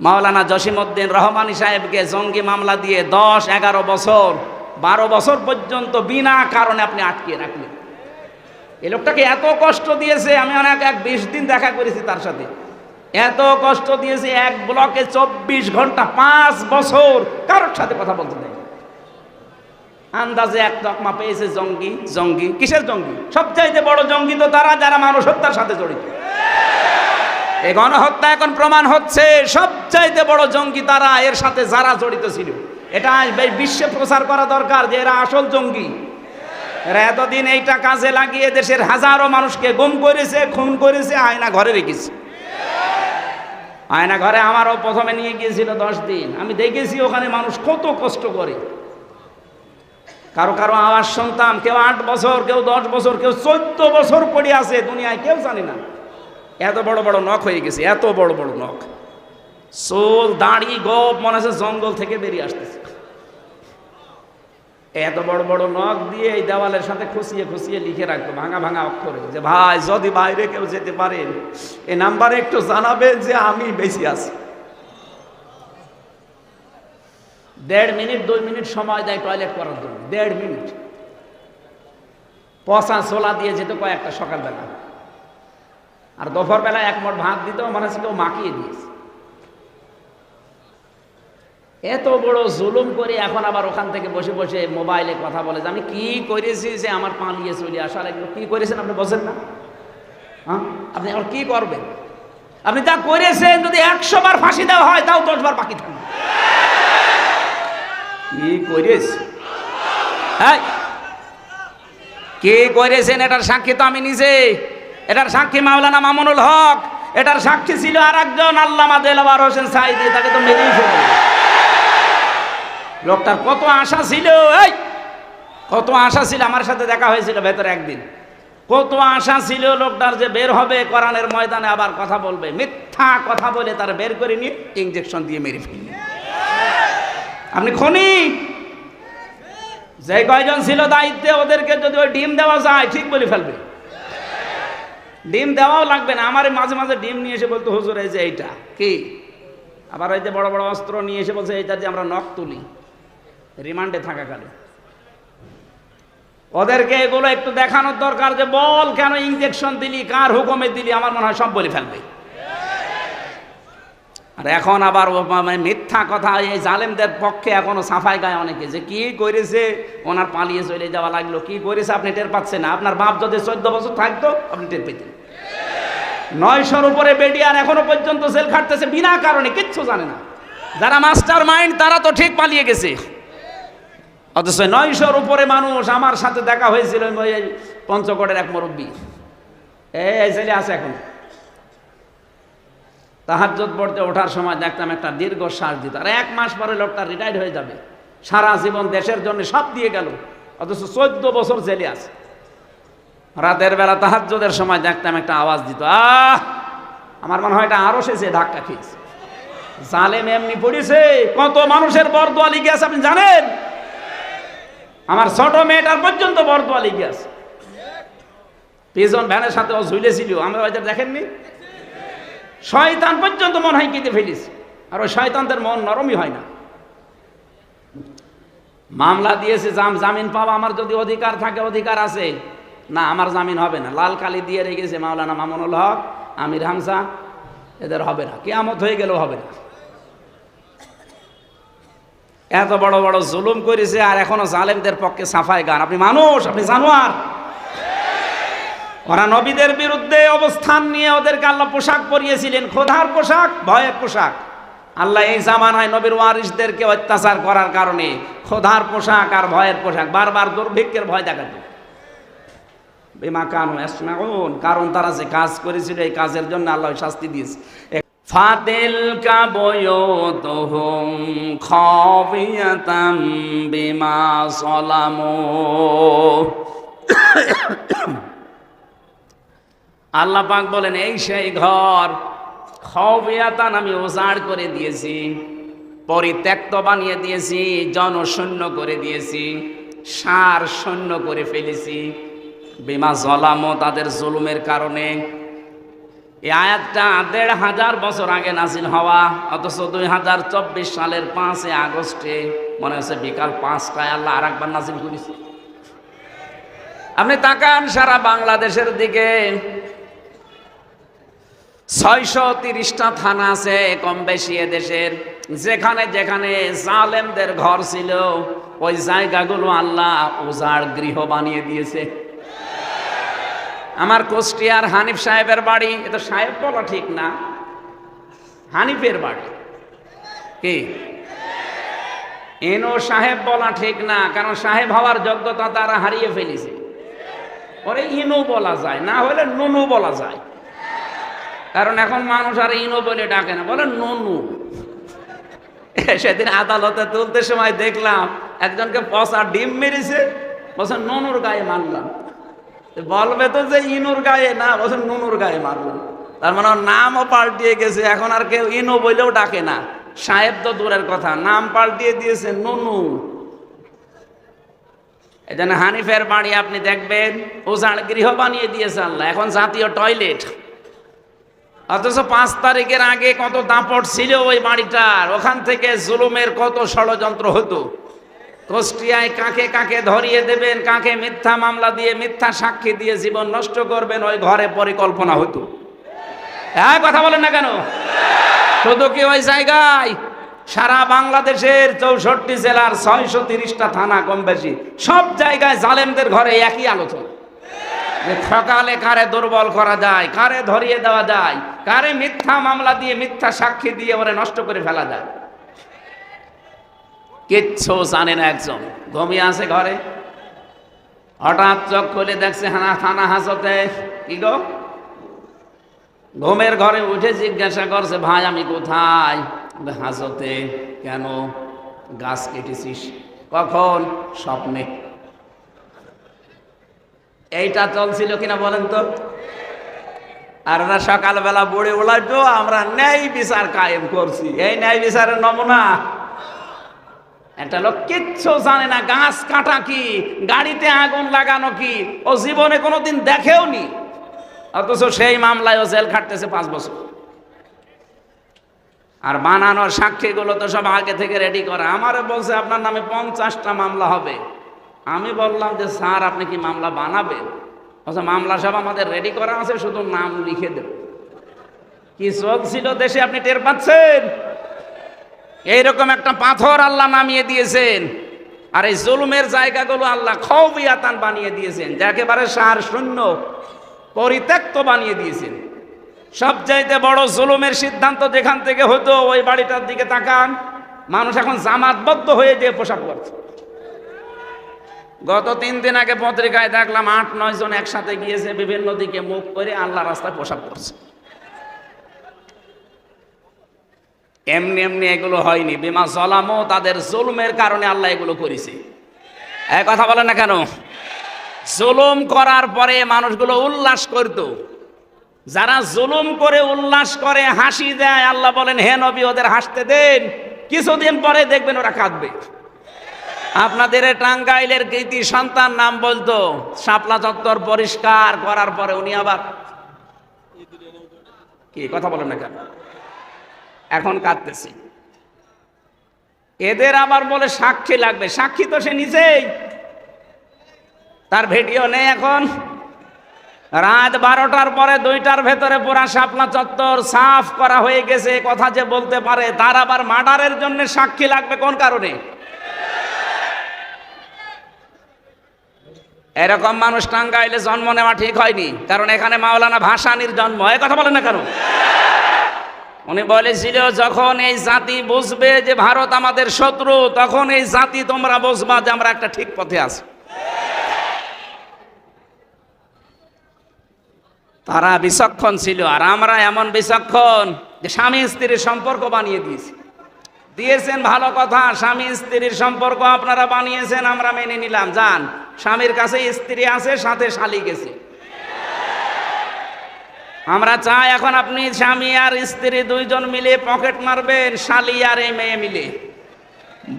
মাওলানা জসিমউদ্দিন রহমানী সাহেবকে জঙ্গি মামলা দিয়ে 10, 11 বছর, 12 বছর পর্যন্ত বিনা কারণে আপনি আটকিয়ে রাখলেন। এই লোকটাকে এত কষ্ট দিয়েছে, আমি অনেক 20 দিন দেখা করেছি তার সাথে, এত কষ্ট দিয়েছে, এক ব্লকে 24 ঘন্টা 5 বছর কারোর সাথে কথা বলতে দেয়। আন্দাজে এক তকমা পেয়েছে জঙ্গি। জঙ্গি কিসের জঙ্গি? সবচাইতে বড় জঙ্গি তো তারা যারা মানুষ হত্যার সাথে জড়িত। এই গণহত্যা এখন প্রমাণ হচ্ছে সবচাইতে বড় জঙ্গি তারা, এর সাথে যারা জড়িত ছিল। এটা বিশ্বে প্রচার করা দরকার যে এরা আসল জঙ্গি। এরা এতদিন এইটা কাজে লাগিয়ে দেশের হাজারো মানুষকে গুম করেছে, খুন করেছে, আয়না ঘরে রেখেছে। আয়না ঘরে আমারও প্রথমে নিয়ে গিয়েছিল 10 দিন। আমি দেখেছি ওখানে মানুষ কত কষ্ট করে। কারো কারো আওয়াজ শুনতাম, কেউ 8 বছর, কেউ 10 বছর, কেউ 14 বছর পড়ে আছে দুনিয়ায়, কেউ জানে না। এত বড় বড় নখ হয়ে গেছে, এত বড় বড় নখ, চুল দাড়ি গোপ মনে হচ্ছে জঙ্গল থেকে বেরিয়ে আসতেছে। এত বড় বড় নখ দিয়ে এই দেওয়ালের সাথে খুশিয়ে খুশিয়ে লিখে রাখতো ভাঙা ভাঙা অক্ষরে যে ভাই যদি বাইরে কেউ যেতে পারেন এই নাম্বারে একটু জানাবেন যে আমি বেশি আছি। 1.5 মিনিট 2 মিনিট সময় দেয় টয়লেট করার জন্য, 1.5 মিনিট। পচা ছোলা দিয়ে যেত কয়েকটা সকালবেলা, আর দুপুর বেলায় 1 মুঠ ভাত দিত, মনে হচ্ছে কেউ মাখিয়ে দিয়েছে। এত বড় জুলুম করে এখন আবার ওখান থেকে বসে বসে মোবাইলে কথা বলে যে আমি কি করেছি যে আমার পালিয়ে চলে আসার। এগুলো কি করেছেন আপনি বোঝেন না? হ্যাঁ, আপনি আবার কি করবেন? আপনি যা করেছেন যদি 100 বার ফাঁসি দেওয়া হয় তাও 10 বার বাকি থাকবে। কি করেছে? হ্যাঁ, কে করেছেন এটার সাক্ষী তো আমি নিজে। এটার সাক্ষী মাওলানা মামুনুল হক, এটার সাক্ষী ছিল আর একজন আল্লামা দেলাওয়ার হোসেন সাঈদী, তাকে তো মেরেই ফেলল। লোকটার কত আশা ছিল, এই কত আশা ছিল। আমার সাথে দেখা হয়েছিল ভেতরে একদিন। কত আশা ছিল লোকটার যে বের হবে কোরআনের ময়দানে আবার কথা বলবে। মিথ্যা কথা বলে তার বের করে নিয়ে ইনজেকশন দিয়ে মেরে ফেলল। আপনি খনি যে কয়জন ছিল দায়িত্বে, ওদেরকে যদি ওই ডিম দেওয়া যায় ঠিক বলে ফেলবে। ডিম দেওয়াও লাগবে না। আমার মাঝে মাঝে ডিম নিয়ে এসে বলতো হুজুর এই যে এইটা কি, আবার ওই যে বড় বড় অস্ত্র নিয়ে এসে বলছে এইটা যে আমরা নখ তুলি রিমান্ডে থাকাকালে। ওদেরকে এগুলো একটু দেখানোর দরকার যে বল কেন ইনজেকশন দিলি, কার হুকুমে দিলি, আমার মনে হয় সব বলে ফেলবে। আর এখন আবার মিথ্যা কথা, এই জালেমদের পক্ষে এখনো সাফাই গায় অনেকে যে কি করেছে, ওনার পালিয়ে চলে যাওয়া লাগলো। কি করেছে আপনি টের পাচ্ছেন না? আপনার বাপ যদি 14 বছর থাকতো আপনি টের পেতেন। 900-র উপরে বেডিয়ার এখনো পর্যন্ত জেল খাটতেছে বিনা কারণে, কিচ্ছু জানে না। যারা মাস্টার মাইন্ড তারা তো ঠিক পালিয়ে গেছে, অথচ 900-র উপরে মানুষ। আমার সাথে দেখা হয়েছিল পঞ্চগড়ের এক মুরব্বী, এই ছেলে আছে এখন। তাহাজ্জুদ পড়তে ওঠার সময় দেখতাম একটা দীর্ঘ শ্বাস দিত। আর 1 মাস পরে লোকটা রিটায়ার্ড হয়ে যাবে, সারা জীবন দেশের জন্য সব দিয়ে গেল, অথচ 14 বছর জেলে আছে। রাতের বেলা তাহাজ্জুদের সময় দেখতাম একটা আওয়াজ দিত, আমার মনে হয় এটা আরো সে ধাক্কা খেয়েছে। জালেম এমনি পড়েছে, কত মানুষের বরদোয়া লিখে আছে আপনি জানেন? আমার ছোট মেয়েটার পর্যন্ত বরদোয়া লিখে আছে। পিজন ভ্যানের সাথে ও ঝুলেছিল, আমরা হয়তো দেখেননি। শয়তান পর্যন্ত মন হয় কেটে ফেলিস, আর ওই শয়তানদের মন নরমই হয় না। মামলা দিয়েছে, জামিন পাওয়া আমার যদি অধিকার থাকে, অধিকার আছে না, আমার জামিন হবে না। লাল কালি দিয়ে রেখেছে মাওলানা মামুনুল হক, আমির হামজা, এদের হবে না, কিয়ামত হয়ে গেলেও হবে না। এত বড় বড় জুলুম করেছে, আর এখনো জালেমদের পক্ষে সাফাই গান। আপনি মানুষ, আপনি জানোয়ার। ওরা নবীদের বিরুদ্ধে অবস্থান নিয়ে ওদেরকে আল্লাহ পোশাক পরিয়েছিলেন, খোদার পোশাক, ভয়ের পোশাক। আল্লাহ এই জামানায় নবীর ওয়ারিসদেরকে অত্যাচার করার কারণে খোদার পোশাক আর ভয়ের পোশাক, বারবার দুর্ভিক্ষের ভয় দেখাতো। বিমা কানু ইয়াসনাউন, কারণ তারা যে কাজ করেছিল এই কাজের জন্য আল্লাহ শাস্তি দিয়েছে। ফাতিলকা বুয়ুতুহুম খাবিয়াতাম বিমা যালামু। আল্লাহ পাক বলেন এই সেই ঘর, খাবিয়াতান আমি উজাড় করে দিয়েছি, পরিত্যক্ত বানিয়ে দিয়েছি, জনশূন্য করে দিয়েছি, সার শূন্য করে ফেলেছি। বিমা যালামু, তাদের জুলুমের কারণে। এই আয়াতটা ১৫০০ বছর আগে নাজিল হওয়া, অথচ ২০২৪ সালের ৫ আগস্টে মনে হচ্ছে বিকাল ৫টায় আল্লাহ আর একবার নাজিল করেছে। আপনি তাকান সারা বাংলাদেশের দিকে, ৬৩০টা থানা আছে কম বেশি এদেশের। যেখানে যেখানে জালেমদের ঘর ছিল ওই জায়গাগুলো আল্লাহ উজাড় গৃহ বানিয়ে দিয়েছে। আমার কুষ্টিয়ার হানিফ সাহেবের বাড়ি, এটা সাহেব বলা ঠিক না, হানিফের বাড়ি। কি এনো সাহেব বলা ঠিক না, কারণ সাহেব হওয়ার যোগ্যতা তারা হারিয়ে ফেলেছে। ওরে ইনু বলা যায়, না হলে নুনু বলা যায়, কারণ এখন মানুষ আর ইনো বলে ডাকে না, বলে নুনু। সেদিন আদালতে তুলতে সময় দেখলাম একজনকে পচা ডিম মেরেছে, বলছে নুনুর গায়ে মারলাম। বলবে তো যে ইনুর গায়ে না, বলছে নুনুর গায়ে মারলাম। তার মানে নামও পাল্টিয়ে গেছে, এখন আর কেউ ইনো বলেও ডাকে না। সাহেব তো দূরের কথা, নাম পাল্টিয়ে দিয়েছে নুনু। এই জন্য হানিফের বাড়ি আপনি দেখবেন উজাড় গৃহ বানিয়ে দিয়েছে আল্লাহ, এখন জাতীয় টয়লেট। অথচ ৫ তারিখের আগে কত দাপট ছিল ওই বাড়িটার, ওখান থেকে জুলুমের কত ষড়যন্ত্র হতো। কুষ্টিয়ায় কাকে কাকে ধরিয়ে দেবেন, কাকে মিথ্যা মামলা দিয়ে মিথ্যা সাক্ষী দিয়ে জীবন নষ্ট করবেন, ওই ঘরে পরিকল্পনা হতো। হ্যাঁ, কথা বলেন না কেন? শুধু কি ওই জায়গায়, সারা বাংলাদেশের ৬৪ জেলার ৬৩০টা থানা কম বেশি সব জায়গায় জালেমদের ঘরে একই আলোচনা, যে সকালে কারে দুর্বল করা যায়, কারে ধরিয়ে দেওয়া যায়, কারে মিথ্যা মামলা দিয়ে মিথ্যা সাক্ষী দিয়ে ওরে নষ্ট করে ফেলা যায়। কিচ্ছু জানে না, একজন ঘুমিয়ে আছে ঘরে, হঠাৎ চোখ খুলে দেখছে থানা হাজতে। কি গো? ঘুমের ঘরে উঠে জিজ্ঞাসা করছে, ভাই আমি কোথায়? হাজতে। কেন? গাছ কেটেছিস? কখন? স্বপ্নে। এইটা চলছিল কিনা বলেন তো? আর ওরা সকালবেলা বুড়ে উলাইতো, আমরা ন্যায় বিচার কায়েম করছি। এই ন্যায় বিচারের নমুনা। একটা লোক কিচ্ছু জানে না, গাছ কাটা কি, গাড়িতে আগুন লাগানো কি, ও জীবনে কোনোদিন দেখেও নি, অথচ সেই মামলায় ও জেল খাটতেছে ৫ বছর। আর বানানোর সাক্ষীগুলো তো সব আগে থেকে রেডি করা। আমারে বলছে আপনার নামে ৫০টা মামলা হবে। আমি বললাম যে স্যার আপনি কি মামলা বানাবেন? বলছে মামলা সব আমাদের রেডি করা আছে, শুধু নাম লিখে দেব। কি চোখ ছিল দেশে, আপনি টের পাচ্ছেন? এইরকম একটা পাথর আল্লাহ নামিয়ে দিয়েছেন, আর এই জুলুমের জায়গাগুলো আল্লাহ খাবিয়াতান বানিয়ে দিয়েছেন, যা একেবারে সার শূন্য পরিত্যক্ত বানিয়ে দিয়েছেন। সবচাইতে বড় জুলুমের সিদ্ধান্ত যেখান থেকে হতো, ওই বাড়িটার দিকে তাকান, মানুষ এখন জামাতবদ্ধ হয়ে যে পোশাক পরছে। গত ৩ দিন আগে পত্রিকায় দেখলাম ৮-৯ জন একসাথে গিয়েছে বিভিন্ন দিকে মুখ করে আল্লাহ রাস্তায় পোশাক পরছে। এমনি এমনি এগুলো হয়নি, বিমা যালামু, তাদের জুলুমের কারণে আল্লাহ এগুলো করেছে। এই কথা বলেন না কেন? জুলুম করার পরে মানুষগুলো উল্লাস করত। যারা জুলুম করে উল্লাস করে হাসি দেয়, আল্লাহ বলেন হে নবী ওদের হাসতে দেন, কিছুদিন পরে দেখবেন ওরা কাঁদবে। আপনাদের টাঙ্গাইলের কৃতি সন্তান নাম বলতো, শাপলা চত্বর পরিষ্কার করার পরে উনি আবার কি কথা বলেন না কেন? এখন কাঁদতেছি। এদের আবার বলে সাক্ষী লাগবে। সাক্ষী তো সে নিজেই, তার ভিডিও নেই। এখন রাত 12টার পরে 2টার ভেতরে পুরা শাপলা চত্বর সাফ করা হয়ে গেছে, কথা যে বলতে পারে, তার আবার মার্ডারের জন্য সাক্ষী লাগবে কোন কারণে? এরকম মানুষ টাঙ্গাইলে জন্ম নেওয়া ঠিক হয়নি, কারণ এখানে মাওলানা ভাসানীর জন্ম। এই কথা বলেন না কেন? উনি বলেছিল যখন এই জাতি বুঝবে যে ভারত আমাদের শত্রু, তখন এই জাতি তোমরা বুঝবা যে আমরা একটা ঠিক পথে আছি। তারা বিচক্ষণ ছিল, আর আমরা এমন বিচক্ষণ যে স্বামী স্ত্রীর সম্পর্ক বানিয়ে দিয়েছেন ভালো কথা, স্বামী স্ত্রীর সম্পর্ক আপনারা বানিয়েছেন, আমরা মেনে নিলাম। যান, স্বামীর কাছে স্ত্রী আছে, সাথে শালি গেছে। আমরা চাই এখন আপনি স্বামী আর স্ত্রী দুইজন মিলে পকেট মারবেন, শালি আর এই মেয়ে মিলে,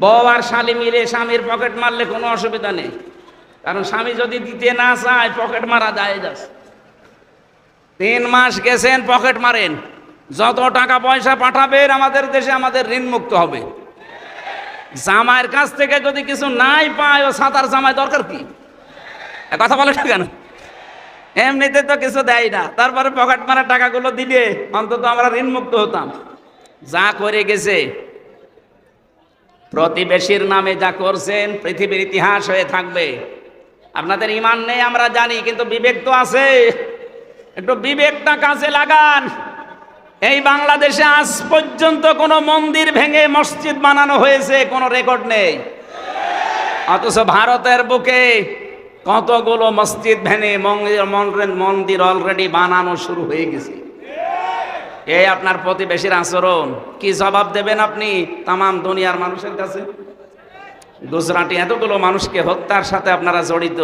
বউ আর শালি মিলে স্বামীর পকেট মারলে কোনো অসুবিধা নেই। কারণ স্বামী যদি দিতে না চায় পকেট মারা যায় যাচ্ছে। 3 মাস গেছেন, পকেট মারেন, যত টাকা পয়সা পাঠাবেন আমাদের দেশে আমাদের ঋণ মুক্ত হবে। জামাইয়ের কাছ থেকে যদি কিছু নাই পায়, ও সাতার জামাই দরকার কি? কথা বলে না কেন? এমনিতে তো কিছু দেয় না, তারপরে পকেট মারা টাকাগুলো দিলে অন্তত আমরা ঋণ মুক্ত হতাম। যা করে গেছে, প্রতিবেশীর নামে যা করছেন পৃথিবীর ইতিহাস হয়ে থাকবে। আপনাদের ঈমান নেই আমরা জানি, কিন্তু বিবেক তো আছে, একটু বিবেকটা কাজে লাগান। এই বাংলাদেশে আজ পর্যন্ত কোনো মন্দির ভেঙে মসজিদ বানানো হয়েছে কোনো রেকর্ড নেই, অথচ ভারতের বুকে কতগুলো মসজিদ ভেঙে মন্দির অলরেডি বানানো শুরু হয়ে গেছে। এই আপনার প্রতিবেশীর আচরণ কি জবাব দেবেন আপনি তামাম দুনিয়ার মানুষের কাছে? গুজরাটে এতগুলো মানুষকে হত্যার সাথে আপনারা জড়িত,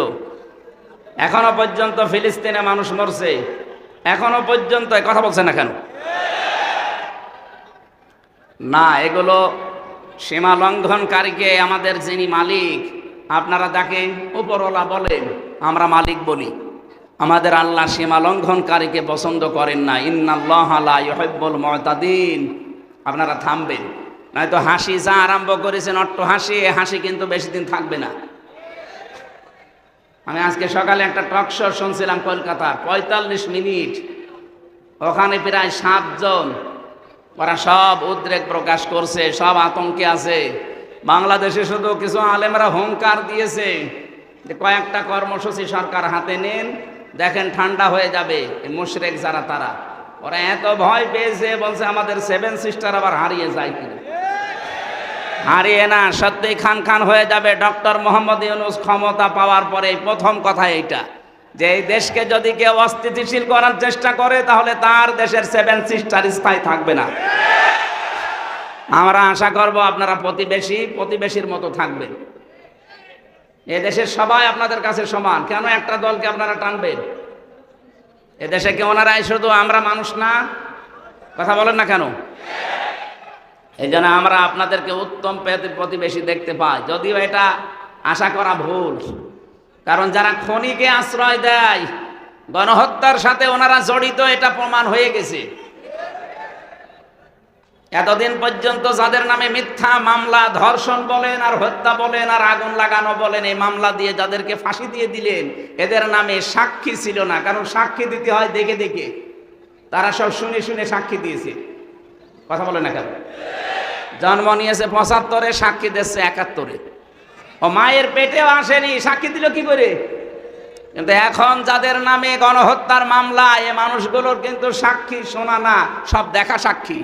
এখনো পর্যন্ত ফিলিস্তিনে মানুষ মরছে, এখনো পর্যন্ত কথা বলছেন না কেন? না, এগুলো সীমা লঙ্ঘনকারীকে আমাদের যিনি মালিক আপনারা দেখেন, উপরওয়ালা বলেন, আমরা মালিক বলি। আমাদের আল্লাহ সীমা লঙ্ঘনকারীকে পছন্দ করেন না। ইন্নাল্লাহা লা ইউহিব্বুল মুতাদিন। আপনারা থামবেন, নয়তো হাসি যা আরম্ভ করেছেন অট্ট হাসি, হাসি কিন্তু বেশি দিন থাকবে না। আমি আজকে সকালে একটা টক শো শুনছিলাম কলকাতা, 45 মিনিট, ওখানে প্রায় 7 জন, ওরা সব উদ্রেক প্রকাশ করছে, সব আতঙ্কে আছে। বাংলাদেশে শুধু কিছু আলেমরা হুঙ্কার দিয়েছে যে কয়েকটা কর্মসূচি সরকার হাতে নেন, দেখেন ঠান্ডা হয়ে যাবে। মুশরিক যারা তারা, ওরা এত ভয় পেয়েছে, বলছে আমাদের 7 সিস্টার আবার হারিয়ে যায় কিনা। হারিয়ে না, সত্যি খান খান হয়ে যাবে। ডক্টর মোহাম্মদ ইউনূস ক্ষমতা পাওয়ার পরে প্রথম কথা এইটা, যে এই দেশকে যদি কেউ অস্থিতিশীল করার চেষ্টা করে তাহলে তার দেশের 7 সিস্টার স্থায়ী থাকবে না। আমরা আশা করব আপনারা প্রতিবেশীর মতো থাকবেন। এদেশের সবাই আপনাদের কাছে সমান, কেন একটা দলকে আপনারা টানবেন? এদেশে কি ওনারাই শুধু আমরা মানুষ না? কথা বলেন না কেন? এই জন্য আমরা আপনাদেরকে উত্তম প্রতিবেশী দেখতে পাই, যদিও এটা আশা করা ভুল। কারণ যারা খনিকে আশ্রয় দেয়, গণহত্যার সাথে ওনারা জড়িত, এটা প্রমাণ হয়ে গেছে। এতদিন পর্যন্ত যাদের নামে মিথ্যা মামলা, ধর্ষণ বলেন আর হত্যা বলেন আর আগুন লাগানো বলেন, এই মামলা দিয়ে যাদেরকে ফাঁসি দিয়ে দিলেন, এদের নামে সাক্ষী ছিল না। কারণ সাক্ষী দিতে হয় দেখে দেখে, তারা সব শুনে শুনে সাক্ষী দিয়েছে। কথা বলে না কেন? জন্ম নিয়েছে 75-এ, সাক্ষী দিচ্ছে 71-এ। ও মায়ের পেটেও আসেনি, সাক্ষী দিল কি করে? কিন্তু এখন যাদের নামে গণহত্যার মামলা, এ মানুষগুলোর কিন্তু সাক্ষী শোনা না, সব দেখা সাক্ষী,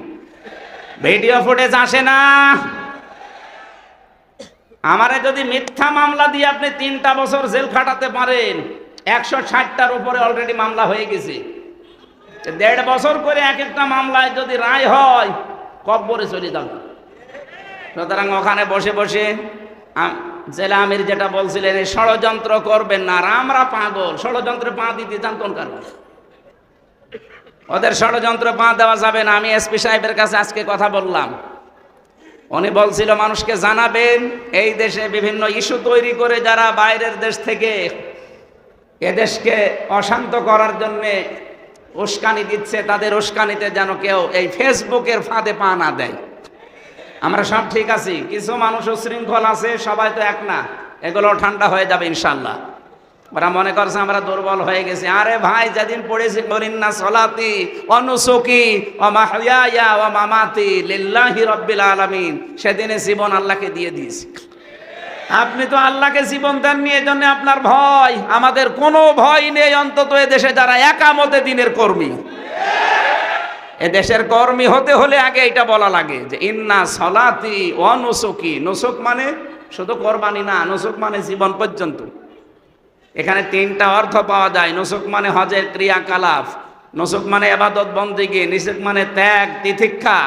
ভিডিও ফুটেজ আসে না। আমারে যদি মিথ্যা মামলা দিয়ে আপনি 3টা বছর জেল খাটাতে পারেন, 160টার উপরে অলরেডি মামলা হয়ে গেছে। 1.5 বছর করে এক একটা মামলায় যদি রায় হয়, কব্বরে চলে যাবে। সুতরাং ওখানে বসে বসে জেলা আমির যেটা বলছিলেন, এই ষড়যন্ত্র করবেন না। আর আমরা পাগল, ষড়যন্ত্রে পা দিতে চান কোন কারণে? ওদের ষড়যন্ত্র পা দেওয়া যাবে না। আমি এসপি সাহেবের কাছে আজকে কথা বললাম, উনি বলছিল মানুষকে জানাবেন এই দেশে বিভিন্ন ইস্যু তৈরি করে যারা বাইরের দেশ থেকে এদেশকে অশান্ত করার জন্যে উস্কানি দিচ্ছে, তাদের উস্কানিতে যেন কেউ এই ফেসবুকের ফাঁদে পা না দেয়। আমরা সব ঠিক আছি, কিছু মানুষ উশৃঙ্খল আছে, সবাই তো এক না, এগুলো ঠান্ডা হয়ে যাবে ইনশাল্লাহ। ওরা মনে করছে আমরা দুর্বল হয়ে গেছি। আরে ভাই, যেদিন পড়েছি ইন্না সলাতি ওয়া নুসুকি ওয়া মাহইয়ায়া ওয়া মামাতি লিল্লাহি রাব্বিল আলামিন, সেদিনে জীবন আল্লাহকে দিয়ে দিয়েছি। আপনি তো আল্লাহকে জীবন দেননি, এজন্য আপনার ভয়। আমাদের কোনো ভয় নেই, অন্তত এদেশে যারা একামতে দিনের কর্মী। এদেশের কর্মী হতে হলে আগে এটা বলা লাগে যে ইন্না সলাতি ওয়া নুসুকি। নুসুক মানে শুধু কোরবানি না, নুসুক মানে জীবন পর্যন্ত। এখানে 3টা অর্থ পাওয়া যায়। নুসুক মানে হজের ক্রিয়াকলাপ, নুসুক মানে ইবাদত বন্দেগী, নিসুক মানে ত্যাগ তিতিক্ষা।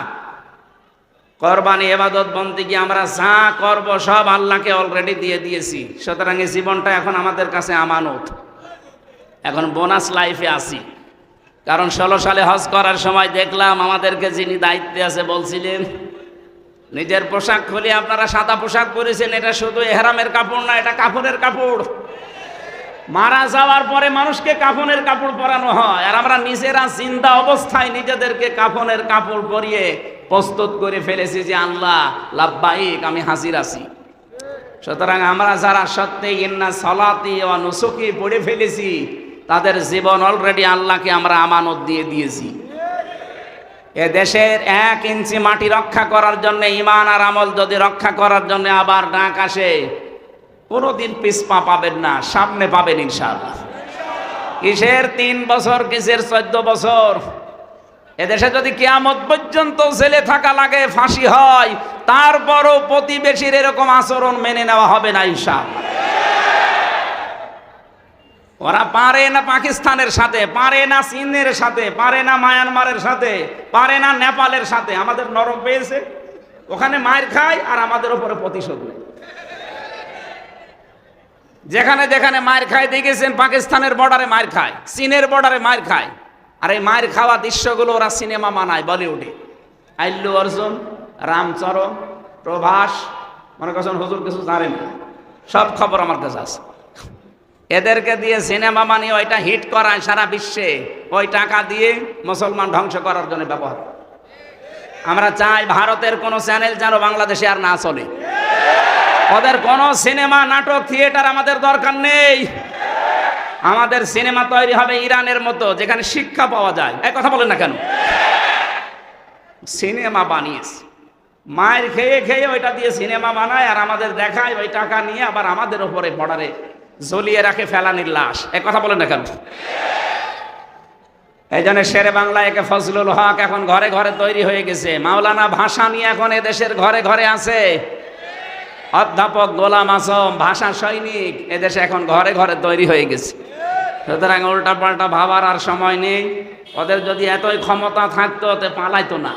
কোরবানি ইবাদত বন্দেগী, আমরা যা করব সব আল্লাহকে অলরেডি দিয়ে দিয়েছি। সুতরাং এই জীবনটা এখন আমাদের কাছে আমানত। এখন বোনাস লাইফে আছি। কারণ 16 সালে হজ করার সময় দেখলাম আমাদেরকে যিনি দায়িত্বে আছে বলছিলেন, নিজের পোশাক খুলে আপনারা সাদা পোশাক পরেছেন, এটা শুধু ইহরামের কাপড় না, এটা কাফনের কাপড়। মারা যাওয়ার পরে মানুষকে কাফনের কাপড় পরানো হয়, আর আমরা নিজেরা জিন্দা অবস্থায় নিজেদেরকে কাফনের কাপড় পরিয়ে প্রস্তুত করে ফেলেছি যে আল্লাহ লাব্বাইক, আমি হাজির আছি। সুতরাং আমরা যারা সত্যি ইন্না সলাতি ওয়া নুসুকি পড়ে ফেলেছি, তাদের জীবন অলরেডি আল্লাহকে আমরা আমানত দিয়ে দিয়েছি। এ দেশের 1 ইঞ্চি মাটি রক্ষা করার জন্য, ঈমান আর আমল যদি রক্ষা করার জন্য আবার ডাক আসে, কোনোদিন পিছপা পাবেন না, সামনে পাবেন ইনশাআল্লাহ। কিসের 3 বছর, কিসের 14 বছর? এদেশে যদি কিয়ামত পর্যন্ত জেলে থাকা লাগে, ফাঁসি হয়, তারপরও প্রতিবেশীর এরকম আচরণ মেনে নেওয়া হবে না ইনশাআল্লাহ। ওরা পারে না পাকিস্তানের সাথে, পারে না চীনের সাথে, পারে না মায়ানমারের সাথে, পারে না নেপালের সাথে। আমাদের নরম পেয়েছে, ওখানে মার খায় আর আমাদের উপরে প্রতিশোধ নেই। যেখানে যেখানে মার খায় দেখেছেন, পাকিস্তানের বর্ডারে মার খায়, চীনের বর্ডারে মার খায়। আর এই মার খাওয়া দৃশ্যগুলো ওরা সিনেমা বানায় বলিউডে। আল্লু অর্জুন, রামচরণ, প্রভাস, মনে করছেন হুজুর কিছু জানেন, সব খবর আমার কাছে আছে। এদেরকে দিয়ে সিনেমা বানিয়ে ওইটা হিট করায় সারা বিশ্বে, ওই টাকা দিয়ে মুসলমান ধ্বংস করার জন্য ব্যবহার। আমরা চাই ভারতের কোনো চ্যানেল যেন বাংলাদেশে আর না চলে। ওদের কোনো সিনেমা, নাটক, থিয়েটার আমাদের দরকার নেই। আমাদের সিনেমা তৈরি হবে ইরানের মতো, যেখানে শিক্ষা পাওয়া যায়। এই কথা বলেন না কেন? সিনেমা বানিয়েছে, মায়ের খেয়ে খেয়ে ওইটা দিয়ে সিনেমা বানায় আর আমাদের দেখায়, ওই টাকা নিয়ে আবার আমাদের উপরে বর্ডারে ঝুলিয়ে রাখে ফেলানির লাশ। এক কথা বলেন না কেন? এই জন্য শেরে বাংলা একে ফজলুল হক এখন ঘরে ঘরে তৈরি হয়ে গেছে। মাওলানা ভাসানী এখন এদেশের ঘরে ঘরে আছে। অধ্যাপক গোলাম আজম, ভাষা সৈনিক, এদেশে এখন ঘরে ঘরে তৈরি হয়ে গেছে। সুতরাং উল্টা পাল্টা ভাবার আর সময় নেই। ওদের যদি এতই ক্ষমতা থাকতো তে পালাইতো না।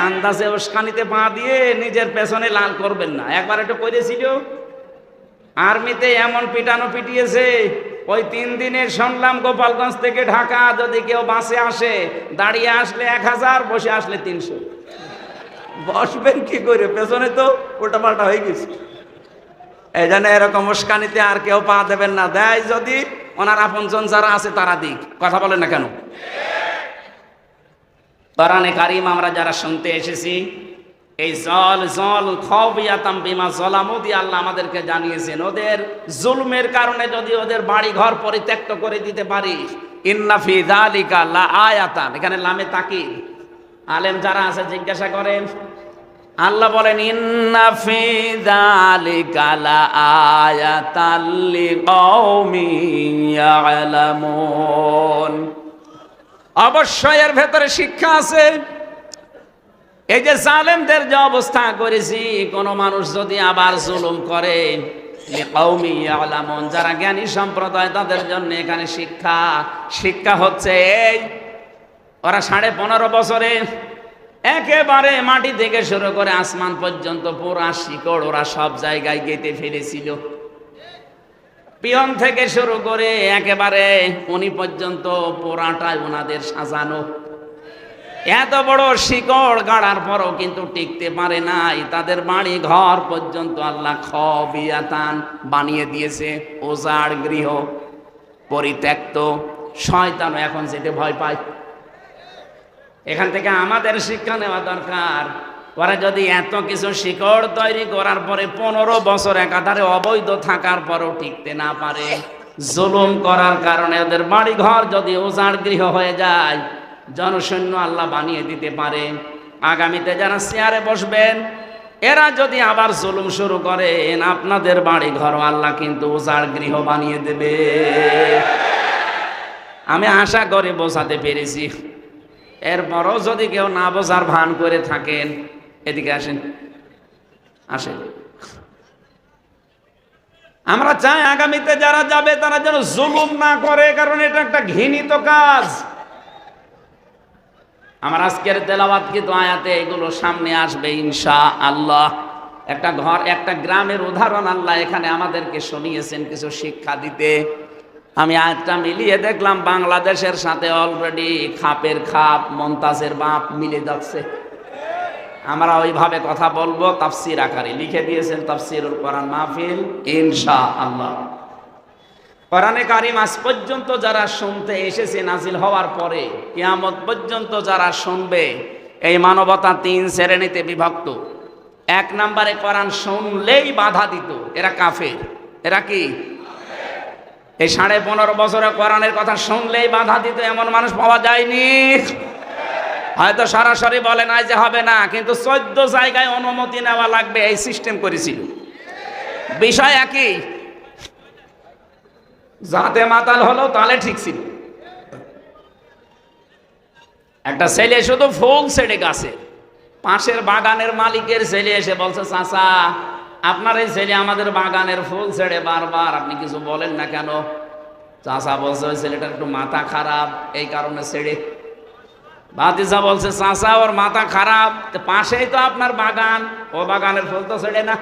আন্দাজে উস্কানিতে পা দিয়ে নিজের পেছনে লাল করবেন না। একবার একটু করেছিল, আর্মিতে এমন পিটানো পিটিয়েছে, ওই 3 দিনের শুনলাম গোপালগঞ্জ থেকে ঢাকা যদি কেউ বাসে আসে, দাঁড়িয়ে আসলে 1000, বসে আসলে 300। বসবেন কি করে? পেছনে তো উল্টা পাল্টা হয়ে গেছে। এই জন্য এরকম উস্কানিতে আর কেউ পা দেবেন না। দেয় যদি ওনার আপনজন যারা আছে তারা দিক। কথা বলেন না কেন? কোরআনে কারীম আমরা যারা শুনতে এসেছি, এই জল খাওয়াতাম বিমা জলামু দিয়ে আল্লাহ আমাদেরকে জানিয়েছেন, ওদের জুলমের কারণে যদি ওদের বাড়ি ঘর পরিত্যক্ত করে দিতে পারি, ইন্না ফি যালিকা লা আয়াতান, এখানে লামে তাকিদ। আলেম যারা আছে জিজ্ঞাসা করেন, আল্লাহ বলেন ইন্না ফি যালিকা লা আয়াতাল লিকাওমিন ইয়ালামুন, অবশ্যই এর ভেতরে শিক্ষা আছে। এই যে জালেমদের যে অবস্থা করেছি, কোন মানুষ যদি আবার জুলুম করে, লিকাওমিন ইয়ালামুন, যারা জ্ঞানী সম্প্রদায়, তাদের জন্য এখানে শিক্ষা হচ্ছে এই, ওরা 15.5 বছরে একেবারে মাটি থেকে শুরু করে আসমান পর্যন্ত পুরা শিকড় ওরা সব জায়গায় গেঁথে ফেলেছিল। পিয়ন থেকে শুরু করে একেবারে উনি পর্যন্ত পুরাটাই ওনাদের সাজানো। এত বড় শিকড় গাড়ার পরও কিন্তু টিকতে পারে নাই। তাদের বাড়ি ঘর পর্যন্ত আল্লাহ খাওয়াতান বানিয়ে দিয়েছে, ওজাড় গৃহ, পরিত্যক্ত। শয়তানও এখন যেতে ভয় পায়। এখান থেকে আমাদের শিক্ষা নেওয়া দরকার। ওরা যদি এত কিছু শিকড় তৈরি করার পরে 15 বছর একাধারে অবৈধ থাকার পরও টিকতে না পারে, জুলুম করার কারণে ওদের বাড়ি ঘর যদি উজাড় গৃহ হয়ে যায়, জনসৈন্য আল্লাহ বানিয়ে দিতে পারে। আগামীতে যারা চেয়ারে বসবেন, এরা যদি আবার জুলুম শুরু করেন, আপনাদের বাড়ি ঘর আল্লাহ কিন্তু উজাড় গৃহ বানিয়ে দেবে। আমি আশা করে বোঝাতে পেরেছি। এরপরও যদি কেউ না বোঝার ভান করে থাকেন, এদিকে আসেন। আমরা চাই আগামীতে যারা যাবে তারা যেন জুলুম না করে, কারণ এটা একটা ঘৃণিত কাজ। আমার আজকের তেলাওয়াতকৃত আয়াতে এগুলো সামনে আসবে ইনশাআল্লাহ। একটা গ্রামের উদাহরণ আল্লাহ এখানে আমাদেরকে শুনিয়েছেন কিছু শিক্ষা দিতে। আমি আয়াতটা মিলিয়ে দেখলাম বাংলাদেশের সাথে অলরেডি খাপের খাপ মমতাজের বাপ মিলে যাচ্ছে। আমরা ওইভাবে কথা বলবো, তাফসির আকারে লিখে দিয়েছেন তাফসিরুল কোরআন মাহফিল ইনশাআল্লাহ। কোরআনে কারীম আজ পর্যন্ত যারা শুনতে এসেছে নাজিল হওয়ার পরে কিয়ামত পর্যন্ত যারা শুনবে, এই মানবতা 3 শ্রেণীতে বিভক্ত। 1 নম্বরে কোরআন শুনলেই বাধা দিত, এরা কাফের। এরা কি? এই 15.5 বছরে কোরআনের কথা শুনলেই বাধা দিত এমন মানুষ পাওয়া যায়নি। হয়তো সরাসরি বলে নাই যে হবে না, কিন্তু 14 জায়গায় অনুমতি নেওয়া লাগবে এই সিস্টেম করেছিল। বিষয় একই, যাতে মাতাল হলো তাহলে ঠিক ছিল। একটা ছেলে শুধু ফুল ছেড়ে গাছে, পাশের বাগানের মালিকের ছেলে এসে বলছে, চাচা আপনার এই ছেলে আমাদের বাগানের ফুল ছেড়ে বারবার, আপনি কিছু বলেন না কেন? চাচা বলছে ওই ছেলেটার একটু মাথা খারাপ, এই কারণে ছেড়ে। ভাতিজা বলছে, চাচা ওর মাথা খারাপ, পাশেই তো আপনার বাগান, ও বাগানের ফুল তো ছেড়ে না।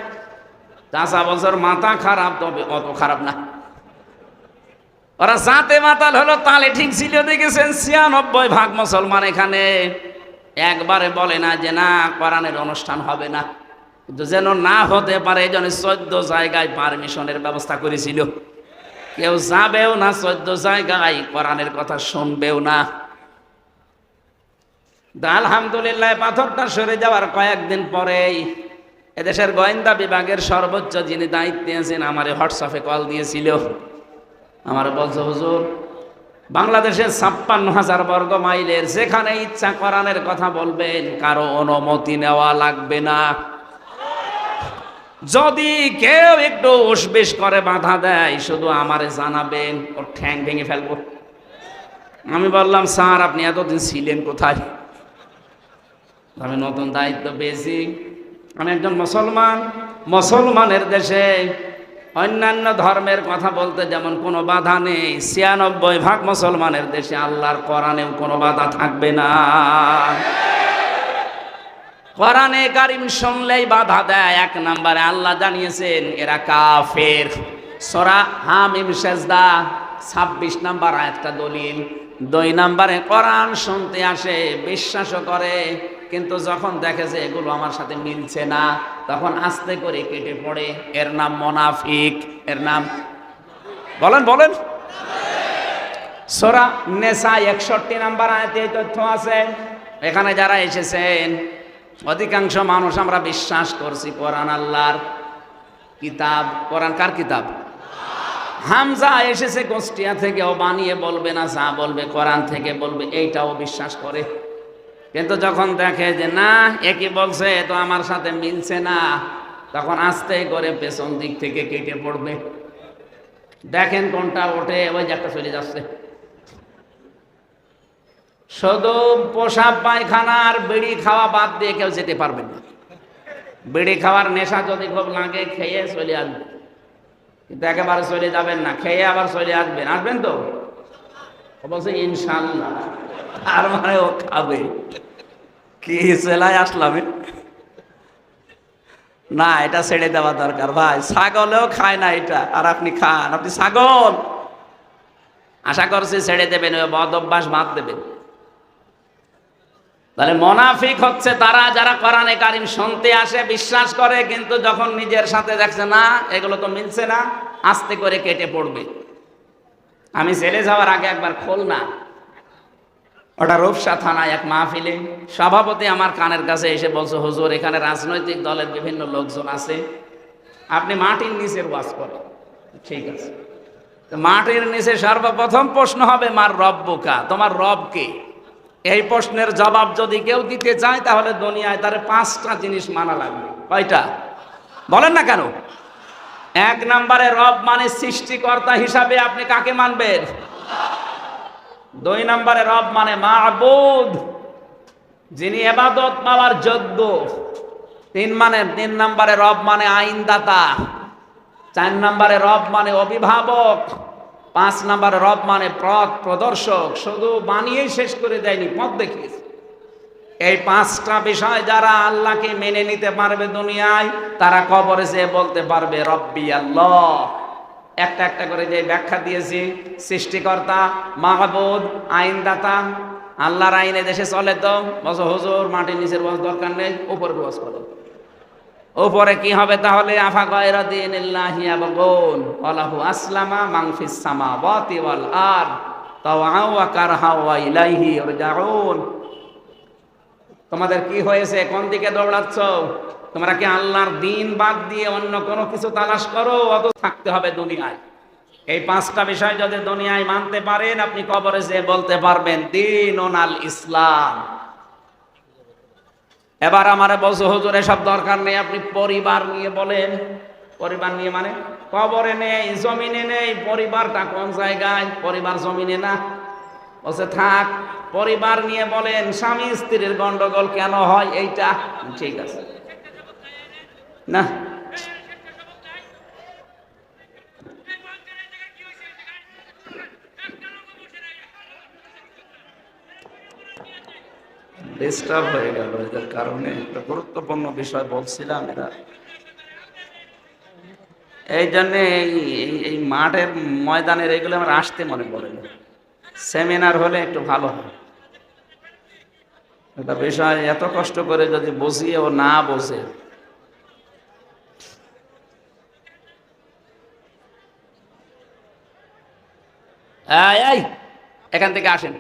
চাচা বলছে ওর মাথা খারাপ, তবে অত খারাপ না। ওরা যাতে মাতাল হলো তাহলে ঠিক ছিল। দেখেছেন 96% মুসলমান এখানে একবারে বলে না যে না কোরআনের অনুষ্ঠান হবে না, কিন্তু যেন না হতে পারে এই জন্য 14 জায়গায় পারমিশনের ব্যবস্থা করেছিল। কেউ যাবেও না 14 জায়গায়, কোরআনের কথা শুনবেও না। আলহামদুলিল্লাহ পাথরটা সরে যাওয়ার কয়েকদিন পরেই এদেশের গোয়েন্দা বিভাগের সর্বোচ্চ যিনি দায়িত্বে আছেন আমার হোয়াটসঅ্যাপে কল দিয়েছিল। আমার বলছে, হুজুর বাংলাদেশের 56,000 বর্গ মাইলের যেখানে ইচ্ছা কোরআনের কথা বলবেন, কারো অনুমতি নেওয়া লাগবে না। যদি কেউ একটু উসবিস করে বাধা দেয় শুধু আমারে জানাবেন, ওর ঠ্যাং ভেঙে ফেলবো। আমি বললাম, স্যার আপনি এতদিন ছিলেন কোথায়? আমি নতুন দায়িত্ব পেয়েছি, আমি একজন মুসলমানের দেশে অন্যান্য ধর্মের কথা বলতে যেমন কোনো বাধা নেই, 96% মুসলমানের দেশে আল্লাহর কোরআনেও কোনো বাধা থাকবে না। কোরআনে কারীম শুনলেই বাধা দেয়। 1 নম্বরে আল্লাহ জানিয়েছেন এরা কাফের। সূরা হামিম সেজদা 26 নম্বর আয়াতটা দলিল। 2 নম্বরে কোরআন শুনতে আসে, বিশ্বাসও করে, কিন্তু যখন দেখে যে এগুলো আমার সাথে মিলছে না তখন আস্তে করে কেটে পড়ে। এর নাম মুনাফিক। এর নাম বলেন সূরা নিসা 61 নম্বর আয়াতে এই তথ্য আছে। এখানে যারা এসেছেন অধিকাংশ মানুষ আমরা বিশ্বাস করছি কোরআন আল্লাহর কিতাব। কোরআন কার কিতাব? হামজা এসেছে কুষ্টিয়া থেকে, ও বানিয়ে বলবে না, যা বলবে কোরআন থেকে বলবে, এইটাও বিশ্বাস করে। কিন্তু যখন দেখে যে না একই বলছে তো আমার সাথে মিলছে না, তখন আস্তে করে পেছন দিক থেকে কেটে পড়বে। দেখেন কোনটা ওঠে, ওই যে একটা চলে যাচ্ছে। শুধু পোশাক পায়খানার বিড়ি খাওয়া বাদ দিয়ে কেউ যেতে পারবেন না। বিড়ি খাওয়ার নেশা যদি খুব লাগে খেয়ে চলে আসবে, কিন্তু একেবারে চলে যাবেন না, খেয়ে আবার চলে আসবেন তো? ও বলছে ইনশাআল্লাহ, তার মানে ও খাবে। কি সেলাই আসলাম না, এটা ছেড়ে দেওয়া দরকার ভাই। ছাগলেও খায় না এটা, আর আপনি খান, আপনি ছাগল। আশা করছি ছেড়ে দেবেন, ওই বদ অভ্যাস বাদ দেবেন। তাহলে মুনাফিক হচ্ছে তারা যারা কোরআনে কারীম শুনতে আসে, বিশ্বাস করে, কিন্তু যখন নিজের সাথে দেখছে না এগুলো তো মিলছে না, আস্তে করে কেটে পড়বে। আমি জেলে যাওয়ার আগে একবার খুলনা, ওটা রূপসা থানায় এক মাহফিলে সভাপতি আমার কানের কাছে এসে বলছে, হুজুর এখানে রাজনৈতিক দলের বিভিন্ন লোকজন আছে, আপনি মাটির নিচের ওয়াজ করেন। ঠিক আছে, তো মাটির নিচে সর্বপ্রথম প্রশ্ন হবে মার রব্বুকা, তোমার রব কে? এই প্রশ্নের জবাব যদি কেউ দিতে চায় তাহলে দুনিয়ায় তার 5টা জিনিস মানা লাগবে। কয়টা বলেন না কেন? 1 নম্বরে রব মানে সৃষ্টিকর্তা হিসাবে আপনি কাকে মানবেন? 2 নম্বরে রব মানে মাবুদ, যিনি ইবাদত পাওয়ার যোগ্য। 3 নম্বরে রব মানে আইনদাতা, 4 নম্বরে রব মানে অভিভাবক, 5 নম্বরে রব মানে পথ প্রদর্শক। শুধু বানিয়েই শেষ করে দেয়নি, পথ দেখিয়েছে। এই 5টা বিষয় যারা আল্লাহকে মেনে নিতে পারবে দুনিয়ায়, তারা কবরে যেয়ে বলতে পারবে রব্বি আল্লাহ। একটা একটা করে যে ব্যাখ্যা দিয়েছি, সৃষ্টিকর্তা, মাহবুদ, আইনদাতা। আল্লাহর আইনে দেশে চলে তো বসো হুজুর, মাটির নিচের বস দরকার নেই, উপরে বস করো। উপরে কি হবে তাহলে? আফা গায়রা দীনিল্লাহি ইয়াবগুন ওয়ালাহু আসলামা মান ফিস সামাওয়াতি ওয়াল আরদ তাওআ ওয়া কারহা ওয়া ইলাইহি ইরজাউন। তোমাদের কি হয়েছে? কোন দিকে দৌড়াচ্ছ? তোমরা কি আল্লাহর দিন বাদ দিয়ে অন্য কোনো কিছু তালাশ করো? অত থাকতে হবে দুনিয়ায়। এই 5টা বিষয় যদি দুনিয়ায় মানতে পারেন, আপনি কবরে যেয়ে বলতে পারবেন দীনুন আল ইসলাম। এবার আমারে বলছো হুজুর এসব দরকার নেই, আপনি পরিবার নিয়ে বলেন। পরিবার নিয়ে মানে কবরে নেই, জমিনে নেই। পরিবারটা কোন জায়গায়? পরিবার জমিনে না। বলছে থাক, পরিবার নিয়ে বলেন। স্বামী স্ত্রীর গন্ডগোল কেন হয়? এইটা ঠিক আছে না? ডিস্টার্ব হয়ে গেল এদের কারণে। একটা গুরুত্বপূর্ণ বিষয় বলছিলাম, এরা এই জন্য এই মাঠের ময়দানের এগুলো আমার আসতে মনে পড়ে না। সেমিনার হলে একটু ভালো হয়। একটা বিষয় এত কষ্ট করে যদি বুঝিয়ে ও না বোঝে, এই এখান থেকে আসেন।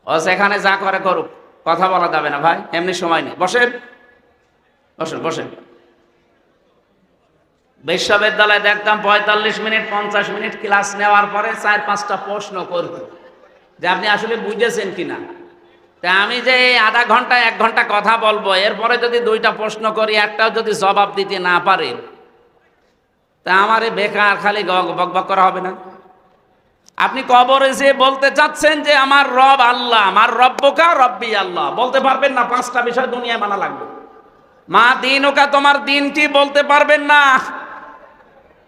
ও সেখানে যা করে করুক, কথা বলা যাবে না ভাই, এমনি সময় নেই। বসেন বসেন বসেন। বিশ্ববিদ্যালয়ে দেখতাম 45 মিনিট 50 মিনিট ক্লাস নেওয়ার পরে 4-5টা প্রশ্ন করত যে আপনি আসলে বুঝেছেন কিনা। তা আমি যে আধা ঘন্টা 1 ঘন্টা কথা বলবো, এরপরে যদি 2টা প্রশ্ন করি, একটাও যদি জবাব দিতে না পারে, তা আমারে বেকার খালি বকবক করা হবে না? আপনি কবরে যে বলতে চাচ্ছেন যে আমার রব আল্লাহ, আমার রব্বুকা রব্বি আল্লাহ, বলতে পারবেন না। 5টা বিষয় দুনিয়ায় মানা লাগবে। মা দিনুকা, তোমার দিন কি বলতে পারবেন না।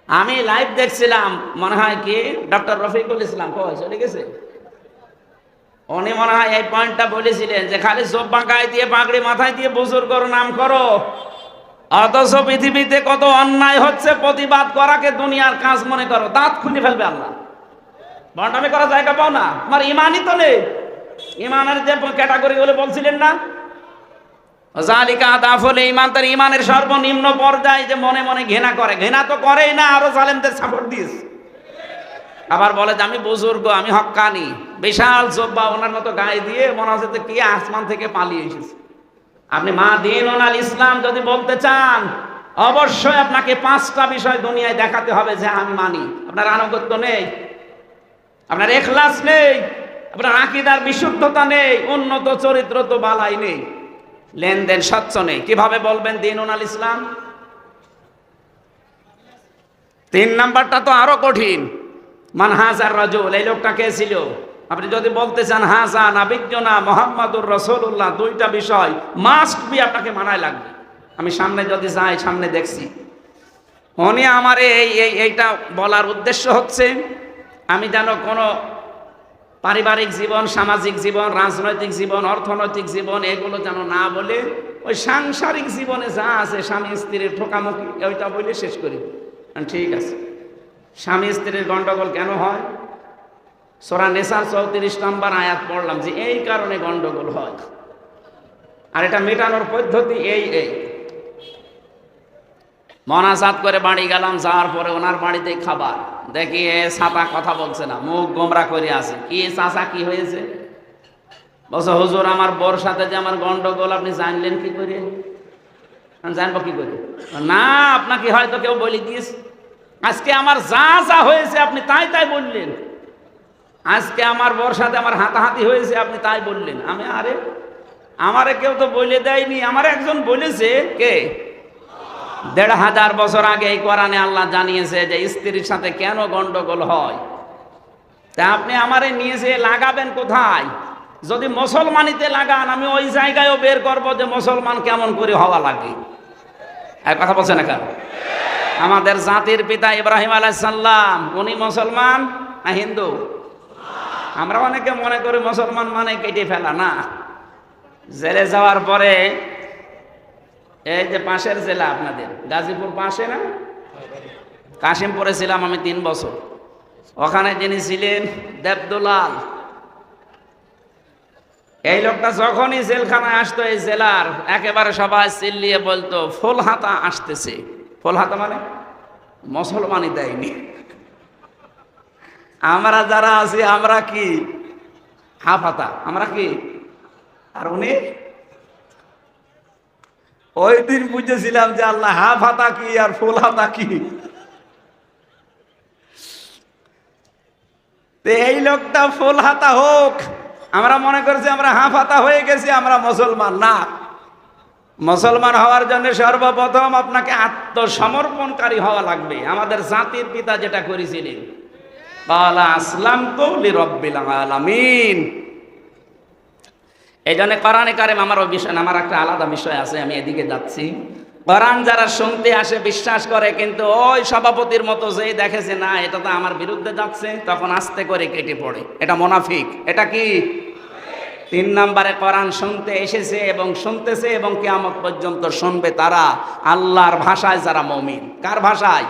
আমি লাইভ দেখছিলাম, মনে হয় কি ডক্টর রফিকুল ইসলাম চলে গেছে, উনি মনে হয় এই পয়েন্টটা বলেছিলেন যে খালি জোব্বা গায়ে দিয়ে পাগড়ি মাথায় দিয়ে বুজুর্গর নাম করো, অথচ পৃথিবীতে কত অন্যায় হচ্ছে, প্রতিবাদ করাকে দুনিয়ার কাজ মনে করো। দাঁত খুলে ফেলবে আল্লাহ। বন্টামি করার জায়গা পাও না, তোমার ইমানই তো নেই। ইমানের যে ক্যাটাগরি গুলো বলছিলেন না, জালিকা আদাফুল ঈমান, তার ইমানের সর্বনিম্ন পর্যায়ে যে মনে মনে ঘৃণা করে। ঘৃণা তো করেই না, আরো জালেমদের সাপোর্ট দিয়েছে। আবার বলে যে আমি বুজুর্গ, আমি হক্কানি, বিশাল জব্বা ওনার মতো গায়ে দিয়ে মনে হচ্ছে যে কি আসমান থেকে পালিয়ে এসেছে। আপনি মা দীনুন আল ইসলাম যদি বলতে চান, অবশ্যই আপনাকে 5টা বিষয় দুনিয়ায় দেখাতে হবে যে আমি মানি। আপনার আনুগত্য নেই, আপনার ইখলাস নেই, আপনার আকীদার বিশুদ্ধতা নেই, উন্নত চরিত্র তো বালাই নেই, লেনদেন স্বচ্ছ নেই, কিভাবে বলবেন দীনুন আল ইসলাম? 3 নাম্বারটা তো আরো কঠিন। মান হাজার রাজুল, এই লোকটা কে ছিল? আপনি যদি বলতে চান হাজা নাবিয়্যুনা মুহাম্মাদুর রাসূলুল্লাহ, 2টা বিষয় মাস্ট বি আপনাকে মানায় লাগবে। আমি সামনে যদি যাই, সামনে দেখছি উনি আমার এইটা বলার উদ্দেশ্য হচ্ছে আমি যেন কোনো পারিবারিক জীবন, সামাজিক জীবন, রাজনৈতিক জীবন, অর্থনৈতিক জীবন এগুলো যেন না বলে ওই সাংসারিক জীবনে যা আছে স্বামী স্ত্রীর ঠোকামুখি, ওইটা বলে শেষ করি। ঠিক আছে, স্বামী স্ত্রীর গন্ডগোল কেন হয়? সূরা নিসার 34 নম্বর আয়াত পড়লাম যে এই কারণে গন্ডগোল হয়, আর এটা মেটানোর পদ্ধতি এই মনাজাত করে বাড়ি গেলাম, যাওয়ার পরে ওনার বাড়িতে খাবার দেখি ছাতা কথা বলছে না, মুখ গোমরা করে আছে। কি চাচা কি হয়েছে? বলছে হুজুর আমার বর সাথে যে আমার গন্ডগোল, আপনি জানলেন কি করে? জানবো কি করে? না, আপনাকে হয়তো কেউ বলে দিয়েছে। আজকে আমার যা যা হয়েছে আপনি তাই তাই বললেন। আজকে আমার বর সাথে আমার হাতাহাতি হয়েছে, আপনি তাই বললেন। আমি আরে আমারে কেউ তো বলে দেয়নি, আমার একজন বলেছে। কে? 1500 বছর আগে এই কোরআনে আল্লাহ জানিয়েছে যে স্ত্রীর সাথে কেন গন্ডগোল হয়। তা আপনি আমারে নিয়ে যেয়ে লাগাবেন কোথায়? যদি মুসলমানিতে লাগান, আমি ওই জায়গায়ও বের করবো যে মুসলমান কেমন করে হওয়া লাগে। আর কথা বলছে না কেন? আমাদের জাতির পিতা ইব্রাহিম আলাইহিস সালাম উনি মুসলমান না হিন্দু? আমরা অনেকে মনে করি মুসলমান মানে কেটে ফেলা, না। জেলে যাওয়ার পরে এই যে পাশের জেলা আপনাদের গাজীপুর পাশে না, কাশিমপুরে ছিলাম আমি 3 বছর। ওখানে যিনি ছিলেন দেবদুলাল, এই লোকটা যখনই জেলখানায় আসতো এই জেলার একেবারে সবাই চিল্লিয়ে বলতো ফুলহাতা আসতেছে। ফুলহাতা মানে মুসলমানই দেয়নি। আমরা যারা আছি আমরা কি হাফ হাতা, আমরা কি। আর উনি ওই দিন বুঝেছিলাম যে আল্লাহ হাফ হাতা কি আর ফুল হাতা কি। এই লোকটা ফুল হাতা হোক, আমরা মনে করছি আমরা হাফ হাতা হয়ে গেছি, আমরা মুসলমান না। মুসলমান হওয়ার জন্য সর্বপ্রথম আপনাকে আত্মসমর্পণকারী হওয়া লাগবে। আমাদের জাতির পিতা যেটা করেছিলেন, ক্বালা আসলামতু লিরাব্বিল আলামিন। এই জন্য কোরআনে কারিম আমার একটা আলাদা বিষয় আছে, আমি এদিকে যাচ্ছি। কোরআন যারা শুনতে আসে বিশ্বাস করে, কিন্তু ওই সভাপতির মতো যেই দেখেছে না এটা তো আমার বিরুদ্ধে যাচ্ছে, তখন আস্তে করে কেটে পড়ে। এটা মুনাফিক। এটা কি 3 নম্বরে কোরআন শুনতে এসেছে এবং শুনতেছে এবং কিয়ামত পর্যন্ত শুনবে তারা আল্লাহর ভাষায় যারা মুমিন। কার ভাষায়?